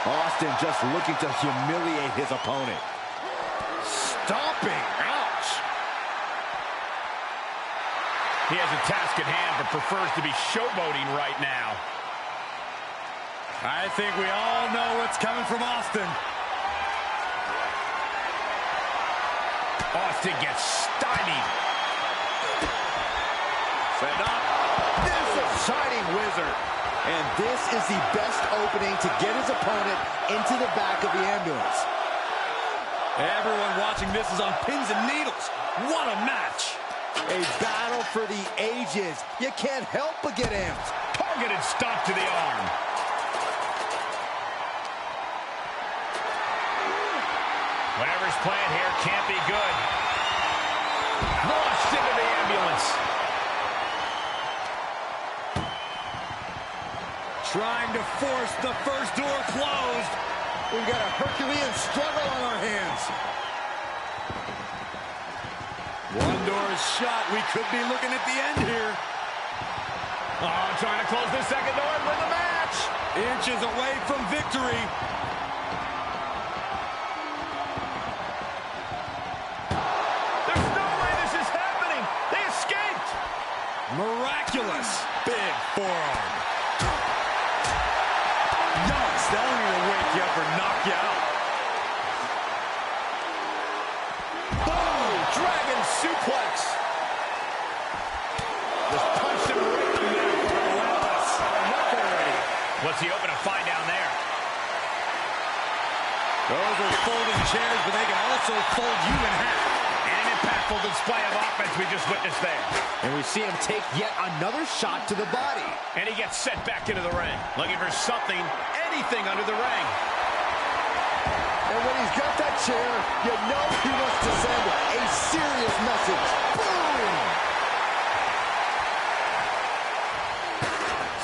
Austin just looking to humiliate his opponent. Stomping. Ouch. He has a task at hand, but prefers to be showboating right now. I think we all know what's coming from Austin. Austin gets stymied. Set up. This is Shining Wizard. And this is the best opening to get his opponent into the back of the ambulance. Everyone watching this is on pins and needles. What a match. A battle for the ages. You can't help but get amped. Targeted stomp to the arm. Whatever's playing here can't be good. Launched into the ambulance. Trying to force the first door closed. We've got a Herculean struggle on our hands. One door is shut. We could be looking at the end here. Oh, trying to close the second door and win the match. Inches away from victory. There's no way this is happening. They escaped. Miraculous. Big forearm. Yikes, that'll either wake you up or knock you out. Boom! Dragon suplex. Just punched him right in the middle. Relentless. Enough already. What's he open to find down there? Those are folding chairs, but they can also fold you in half. And an impactful display of offense we just witnessed there. And we see him take yet another shot to the body. And he gets sent back into the ring. Looking for something, anything under the ring. And when he's got that chair, you know he wants to send a serious message. Boom!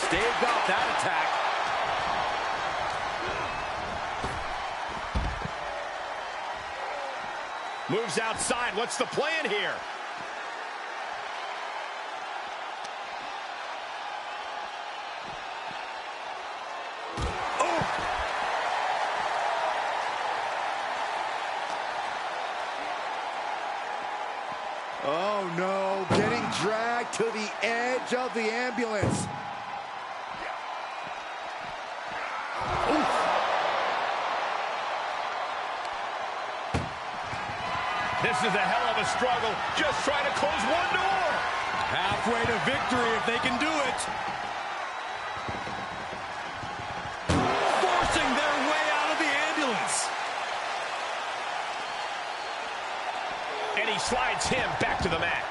Staved off that attack. Moves outside. What's the plan here? Oh no, getting dragged to the edge of the ambulance. Oof. This is a hell of a struggle. Just trying to close one door. Halfway to victory if they can do it. Forcing their way out of the ambulance. And he slides him back to the mat.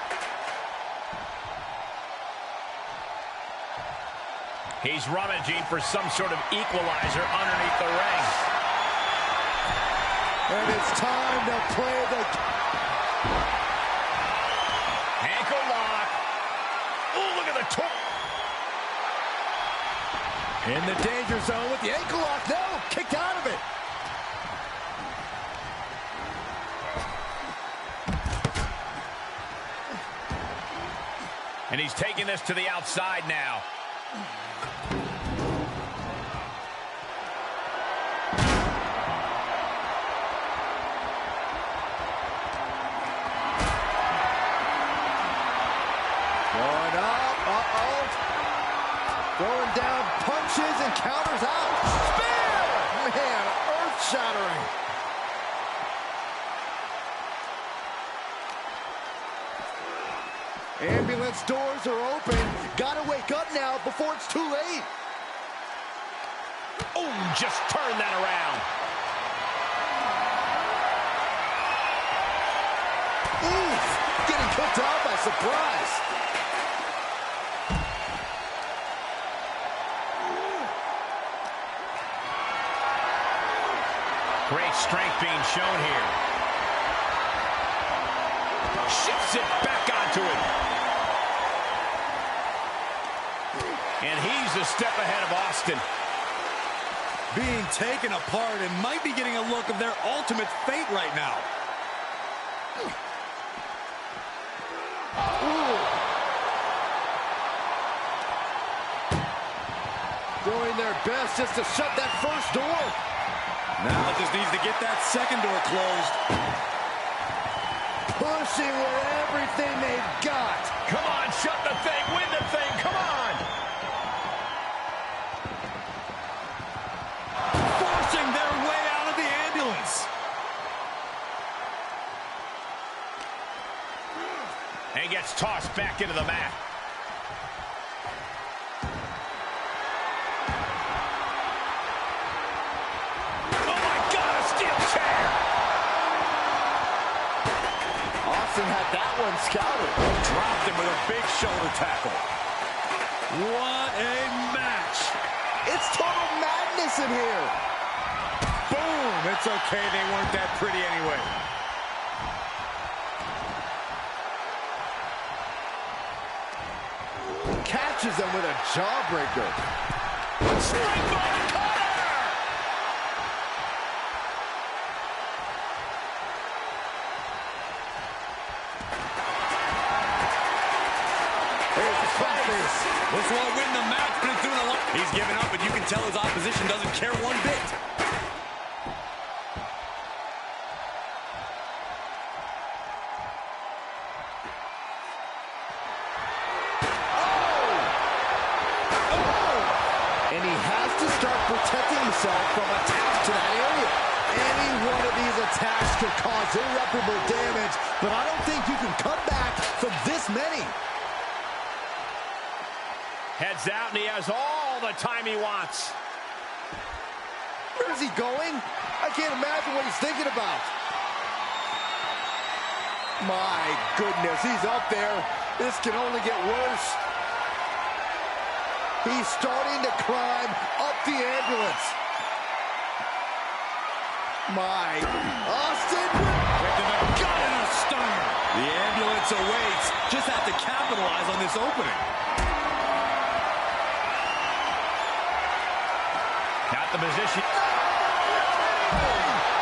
He's rummaging for some sort of equalizer underneath the ring. And it's time to play the... Ankle lock. Oh, look at the toe. In the danger zone with the ankle lock. No, kicked out of it. And he's taking this to the outside now. Going up, throwing down punches and counters out. Spear! Man, earth-shattering. Ambulance doors are open. Gotta wake up now before it's too late. Oh, just turn that around. Oof, getting cooked out by surprise. Great strength being shown here. Shifts it back onto him. And he's a step ahead of Austin. Being taken apart and might be getting a look of their ultimate fate right now. Doing their best just to shut that first door. Now just needs to get that second door closed. Pushing with everything they've got. Come on, shut the thing, win the thing, come on! Forcing their way out of the ambulance. And gets tossed back into the mat. Had that one scouted. Dropped him with a big shoulder tackle. What a match. It's total madness in here. Boom, It's okay, they weren't that pretty anyway. Catches him with a jawbreaker. Springboard cutter! Here's the face. This won't win the match, but it's doing a lot. He's giving up, but you can tell his opposition doesn't care one bit. And he has to start protecting himself from attacks to that area. Any one of these attacks could cause irreparable damage, but I don't think you can come back from this many. Heads out, and he has all the time he wants. Where's he going? I can't imagine what he's thinking about. My goodness, he's up there. This can only get worse. He's starting to climb up the ambulance. My Austin. Right to the gut and a stunner. The ambulance awaits. Just have to capitalize on this opening. Got the position.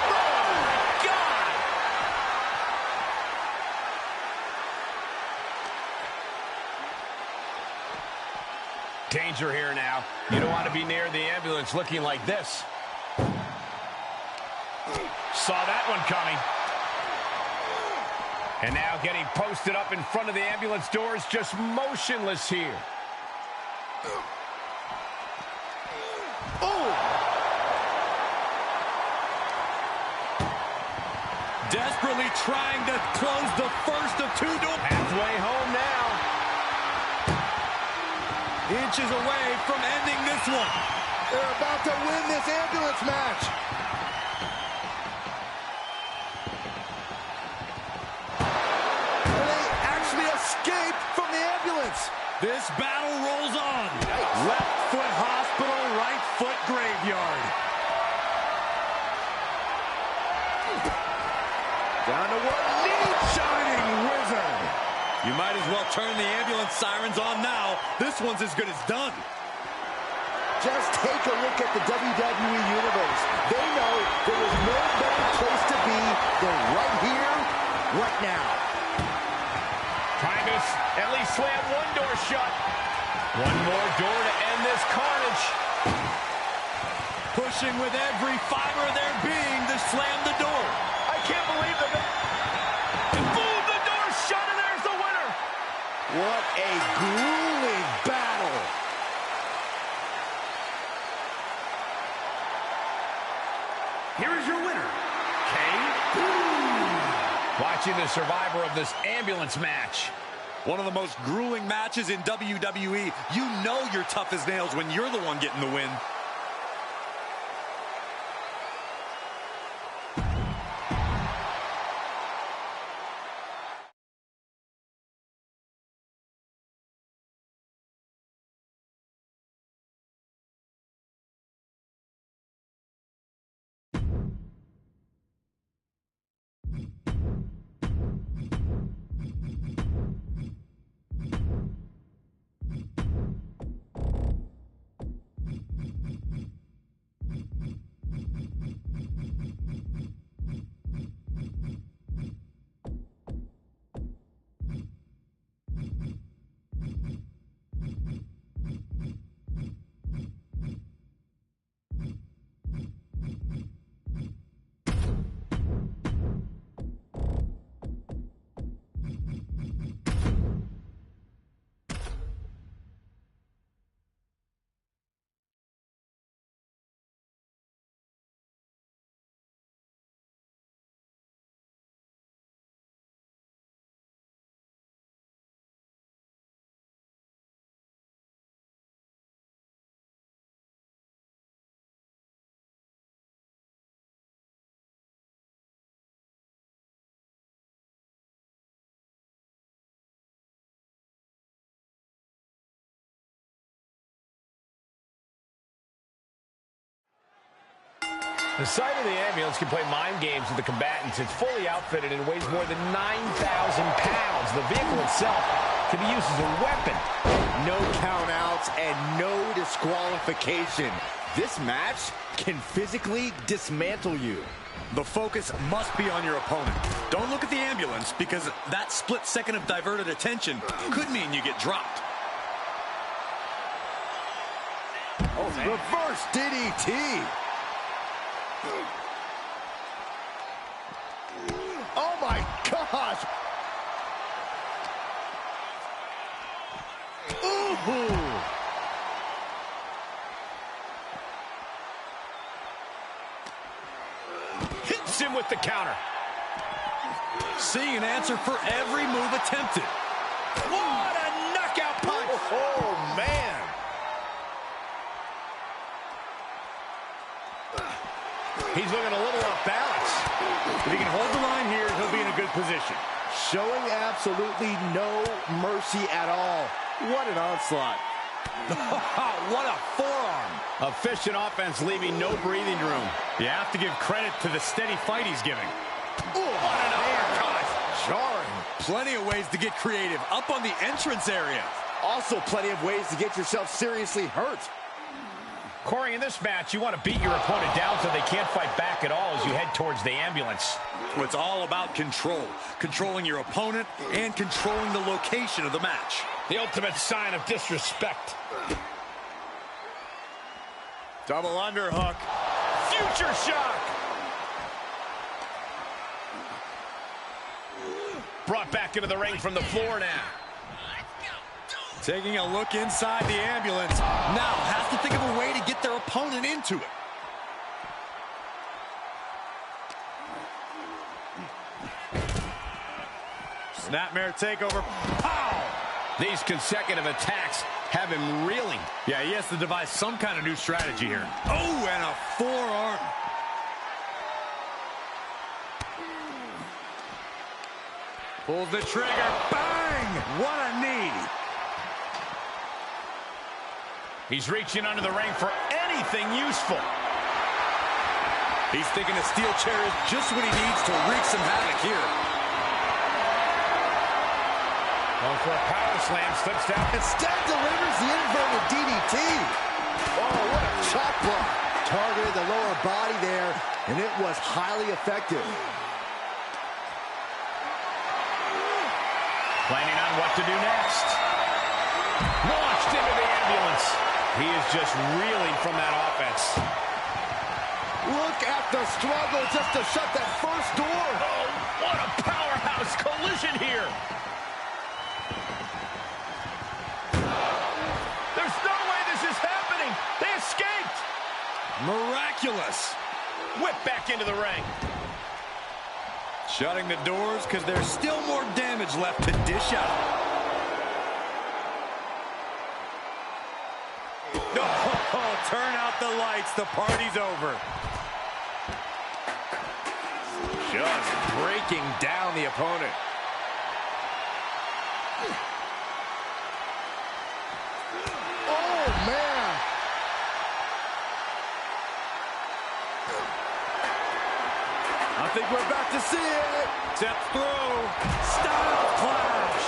Oh, my God! Danger here now. You don't want to be near the ambulance looking like this. Saw that one coming. And now getting posted up in front of the ambulance doors, just motionless here. Oh! Desperately trying to close the first of two doors. Halfway home now. Inches away from ending this one. They're about to win this ambulance match. They actually escape from the ambulance. This battle rolls on. Left foot hospital, right foot graveyard. Down to one knee. Shining wizard. You might as well turn the ambulance sirens on now. This one's as good as done. Just take a look at the WWE Universe. They know there is no better place to be than right here, right now. Trying to at least slam one door shut. One more door to end this carnage. Pushing with every fiber of their being to slam the door. I can't believe that. And boom, the door's shut, and there's the winner. What a grueling battle. Here is your winner, Watching the survivor of this ambulance match. One of the most grueling matches in WWE. You know you're tough as nails when you're the one getting the win. The sight of the ambulance can play mind games with the combatants. It's fully outfitted and weighs more than 9,000 pounds. The vehicle itself can be used as a weapon. No countouts and no disqualification. This match can physically dismantle you. The focus must be on your opponent. Don't look at the ambulance, because that split second of diverted attention could mean you get dropped. Oh, reverse DDT. Oh my gosh! Ooh! Hits him with the counter. Seeing an answer for every move attempted. What a knockout punch! Oh, man! He's looking a little off balance. If he can hold the line here, he'll be in a good position. Showing absolutely no mercy at all. What an onslaught. What a forearm. Efficient offense, leaving no breathing room. You have to give credit to the steady fight he's giving. Ooh, What an uppercut! jarring. Plenty of ways to get creative up on the entrance area. Also plenty of ways to get yourself seriously hurt. Corey, in this match, you want to beat your opponent down so they can't fight back at all as you head towards the ambulance. It's all about control. Controlling your opponent and controlling the location of the match. The ultimate sign of disrespect. Double underhook. Future shock! Brought back into the ring from the floor now. Taking a look inside the ambulance. Now has to think of a way to get their opponent into it. Snapmare takeover. Pow! These consecutive attacks have him reeling. Yeah, he has to devise some kind of new strategy here. Oh, and a forearm. Pulls the trigger. Bang! What a knee. He's reaching under the ring for anything useful. He's thinking a steel chair is just what he needs to wreak some havoc here. Going for a power slam, slips down. Instead delivers the inverted DDT. Oh, what a chop block. Targeted the lower body there, and it was highly effective. Planning on what to do next. Launched into the ambulance. He is just reeling from that offense. Look at the struggle just to shut that first door. Oh, what a powerhouse collision here. There's no way this is happening. They escaped. Miraculous. Whip back into the ring. Shutting the doors because there's still more damage left to dish out. Oh, turn out the lights. The party's over. Just breaking down the opponent. Oh, man. I think we're about to see it. Steps through. Style clash.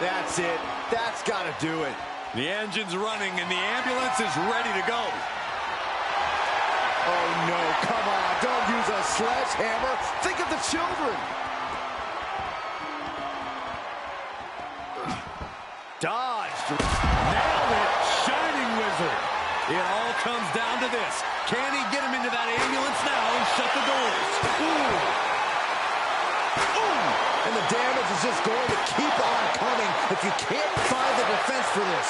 That's it. That's got to do it. The engine's running and the ambulance is ready to go. Oh, no. Come on. Don't use a sledgehammer. Think of the children. Dodged. Nailed it. Shining Wizard. It all comes down to this. Can he get him into that ambulance now and shut the doors? Ooh. Ooh. And the damage is just going to keep on coming if you can't find the defense for this.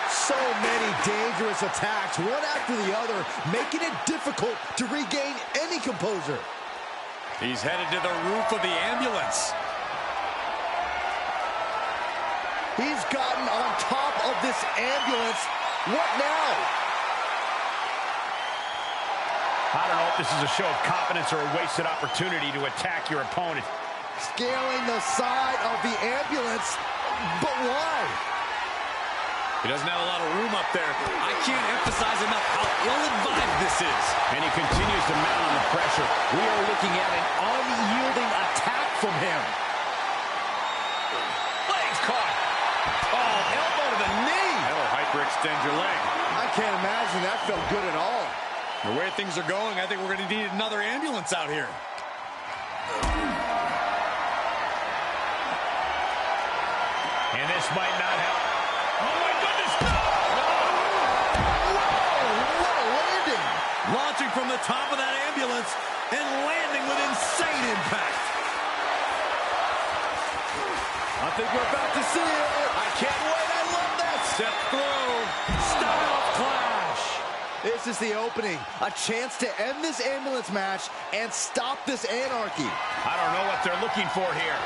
So many dangerous attacks, one after the other, making it difficult to regain any composure. He's headed to the roof of the ambulance. He's gotten on top of this ambulance. What now? I don't know if this is a show of confidence or a wasted opportunity to attack your opponent. Scaling the side of the ambulance, but why? He doesn't have a lot of room up there. I can't emphasize enough how ill-advised this is. And he continues to mount on the pressure. We are looking at an unyielding attack from him. Legs caught. Oh, elbow to the knee. That'll hyperextend your leg. I can't imagine that felt good at all. The way things are going, I think we're going to need another ambulance out here. And this might not help. Oh, my goodness, no! Whoa, what a landing! Launching from the top of that ambulance and landing with insane impact. I think we're about to see it. I can't wait. I love that. Step through. Style clash. This is the opening. A chance to end this ambulance match and stop this anarchy. I don't know what they're looking for here.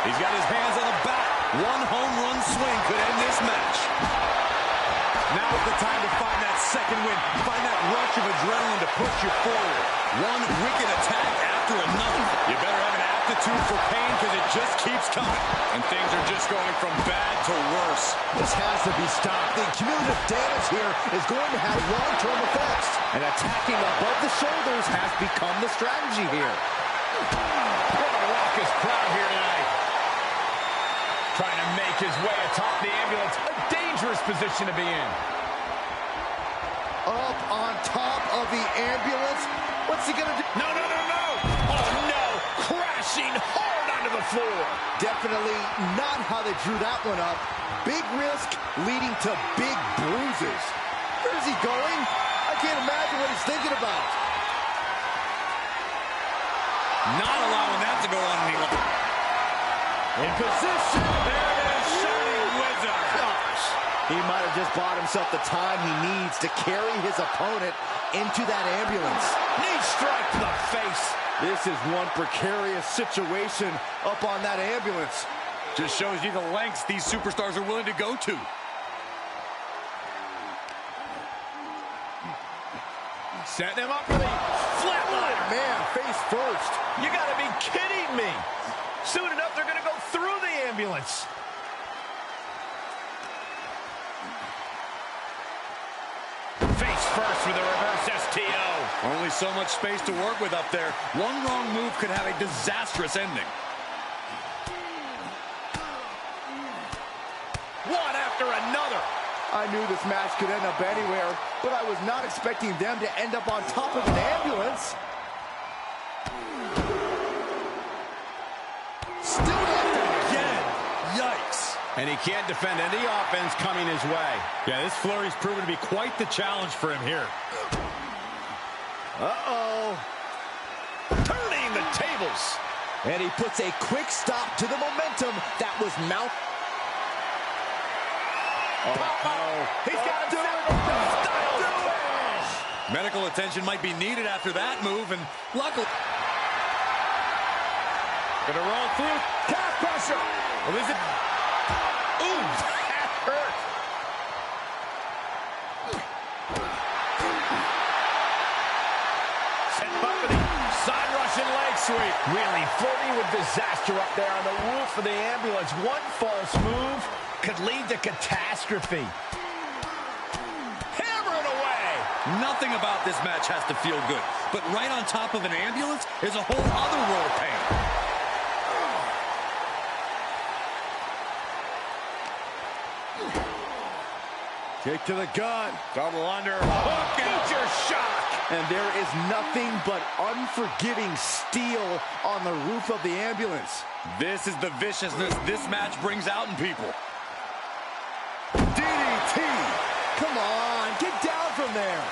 He's got his hands on the bat. One home run swing could end this match. Now is the time to find that second win. Find that rush of adrenaline to push you forward. One wicked attack after another. You better have an aptitude for pain because it just keeps coming. And things are just going from bad to worse. This has to be stopped. The cumulative damage here is going to have long-term effects. And attacking above the shoulders has become the strategy here. What a raucous crowd here tonight. Trying to make his way atop the ambulance. A dangerous position to be in. Up on top of the ambulance. What's he gonna do? No, no, no, no. Oh, no. Crashing hard onto the floor. Definitely not how they drew that one up. Big risk leading to big bruises. Where is he going? I can't imagine what he's thinking about. Not allowing that to go on any longer. In position. There it is, Shining Wizard. Gosh. He might have just bought himself the time he needs to carry his opponent into that ambulance. Knee strike to the face. This is one precarious situation up on that ambulance. Just shows you the lengths these superstars are willing to go to. Setting him up for the flatliner. Man, face first. You gotta be kidding me. Soon enough, they're gonna go through the ambulance. Face first with a reverse STO. Only so much space to work with up there. One wrong move could have a disastrous ending. One after another. I knew this match could end up anywhere, but I was not expecting them to end up on top of an ambulance. Still left again. Yikes. And he can't defend any offense coming his way. Yeah, this flurry's proven to be quite the challenge for him here. Uh-oh. Turning the tables. And he puts a quick stop to the momentum that was mounted. Oh, no. He's got him set up. Style. Medical attention might be needed after that move, and luckily... Gonna roll through. Calf pressure. Well, is it... Ooh, that hurt. Set up for the side Russian leg sweep. Really flirting with disaster up there on the roof of the ambulance. One false move could lead to catastrophe. Hammer it away. Nothing about this match has to feel good, but right on top of an ambulance is a whole other world of pain. Kick to the gut. Double under. Hook and Future shock. And there is nothing but unforgiving steel on the roof of the ambulance. This is the viciousness this match brings out in people. DDT. Come on, get down from there.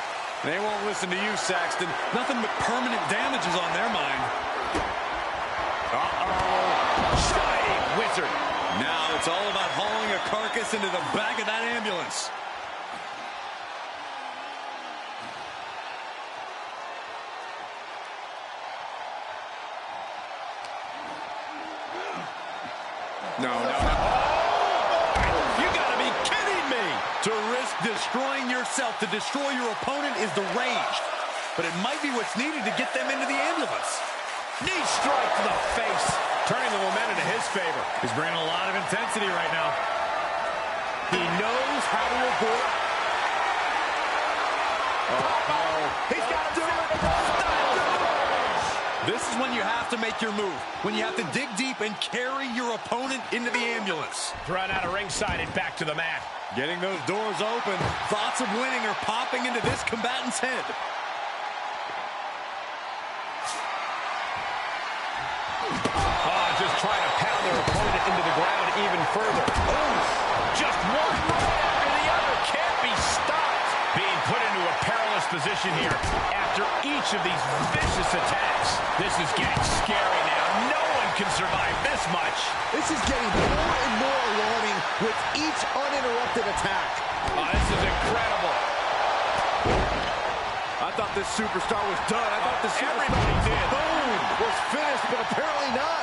They won't listen to you, Saxton. Nothing but permanent damage is on their mind. Uh-oh. Shining Wizard. Now it's all about hauling a carcass into the back of that ambulance. No. You gotta be kidding me. To risk destroying yourself to destroy your opponent is deranged. But it might be what's needed to get them into the ambulance. Knee strike to the face. Turning the momentum to his favor. He's bringing a lot of intensity right now. He knows how to avoid. He's got to do it. This is when you have to make your move. When you have to dig deep and carry your opponent into the ambulance. Run out of ringside and back to the mat. Getting those doors open. Thoughts of winning are popping into this combatant's head. Just trying to pound their opponent into the ground even further. Oh, just one right after the other. Can't be stopped. Being put into a perilous position here after each of these vicious attacks. This is getting scary now. No one can survive this much. This is getting more and more alarming with each uninterrupted attack. Oh, this is incredible. I thought this superstar was done. I thought this everybody did. Boom! Was finished, but apparently not.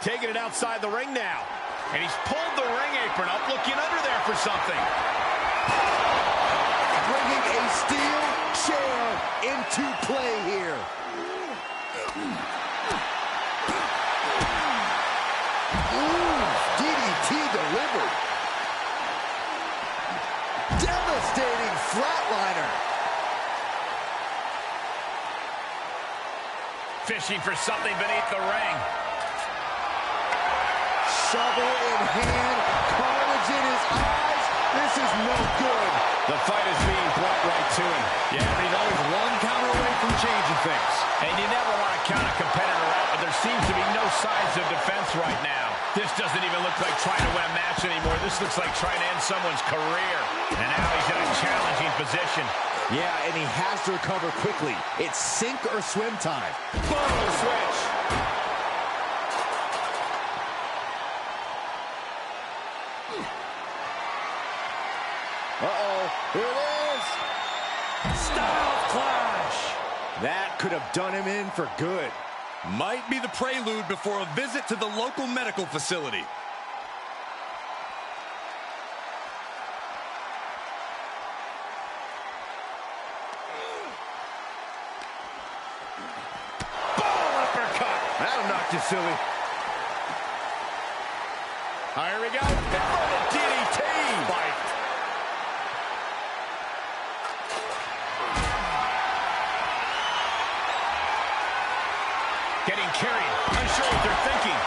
Taking it outside the ring now. And he's pulled the ring apron up, looking under there for something. Bringing a steel chair into play here. Ooh, DDT delivered. Devastating flatliner. Fishing for something beneath the ring. Shovel in hand, carnage in his eyes. This is no good. The fight is being brought right to him. Yeah, but he's always one counter away from changing things. And you never want to count a competitor out, but there seems to be no signs of defense right now. This doesn't even look like trying to win a match anymore. This looks like trying to end someone's career. And now he's in a challenging position. Yeah, and he has to recover quickly. It's sink or swim time. Boom, switch. Uh-oh, here it is. Style clash. That could have done him in for good. Might be the prelude before a visit to the local medical facility. Boom, uppercut. That'll knock you silly. Here we go. Inverted DDT. Fight. Getting carried. Unsure what they're thinking.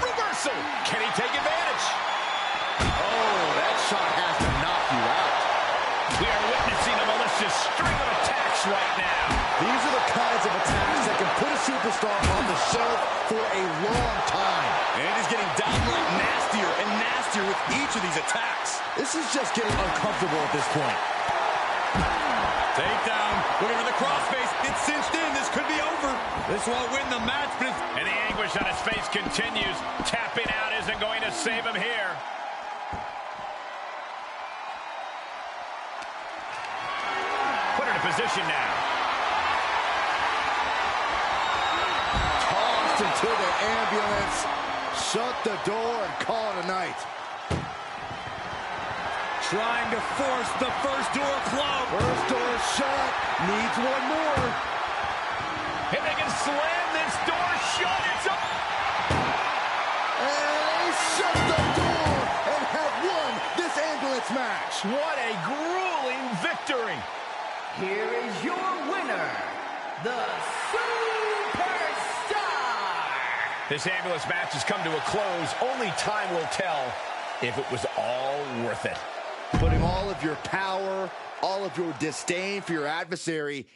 Reversal. Can he take advantage? Oh, that shot has to knock you out. We are witnessing a malicious string of attacks right now. These are the kinds of attacks that can put a superstar on the shelf for a long time. And he's getting downright nastier and nastier with each of these attacks. This is just getting uncomfortable at this point. Takedown. Looking for the crossface. It's cinched in. This could be over. This won't win the match, but it's... And the anguish on his face continues. Tapping out isn't going to save him here. Put it in position now. Tossed into the ambulance. Shut the door and call it a night. trying to force the first door closed. First door shut. Needs one more. If they can slam this door shut, it's up. And they shut the door and have won this ambulance match. What a grueling victory. Here is your winner, the Superstar. This ambulance match has come to a close. Only time will tell if it was all worth it. Putting all of your power, all of your disdain for your adversary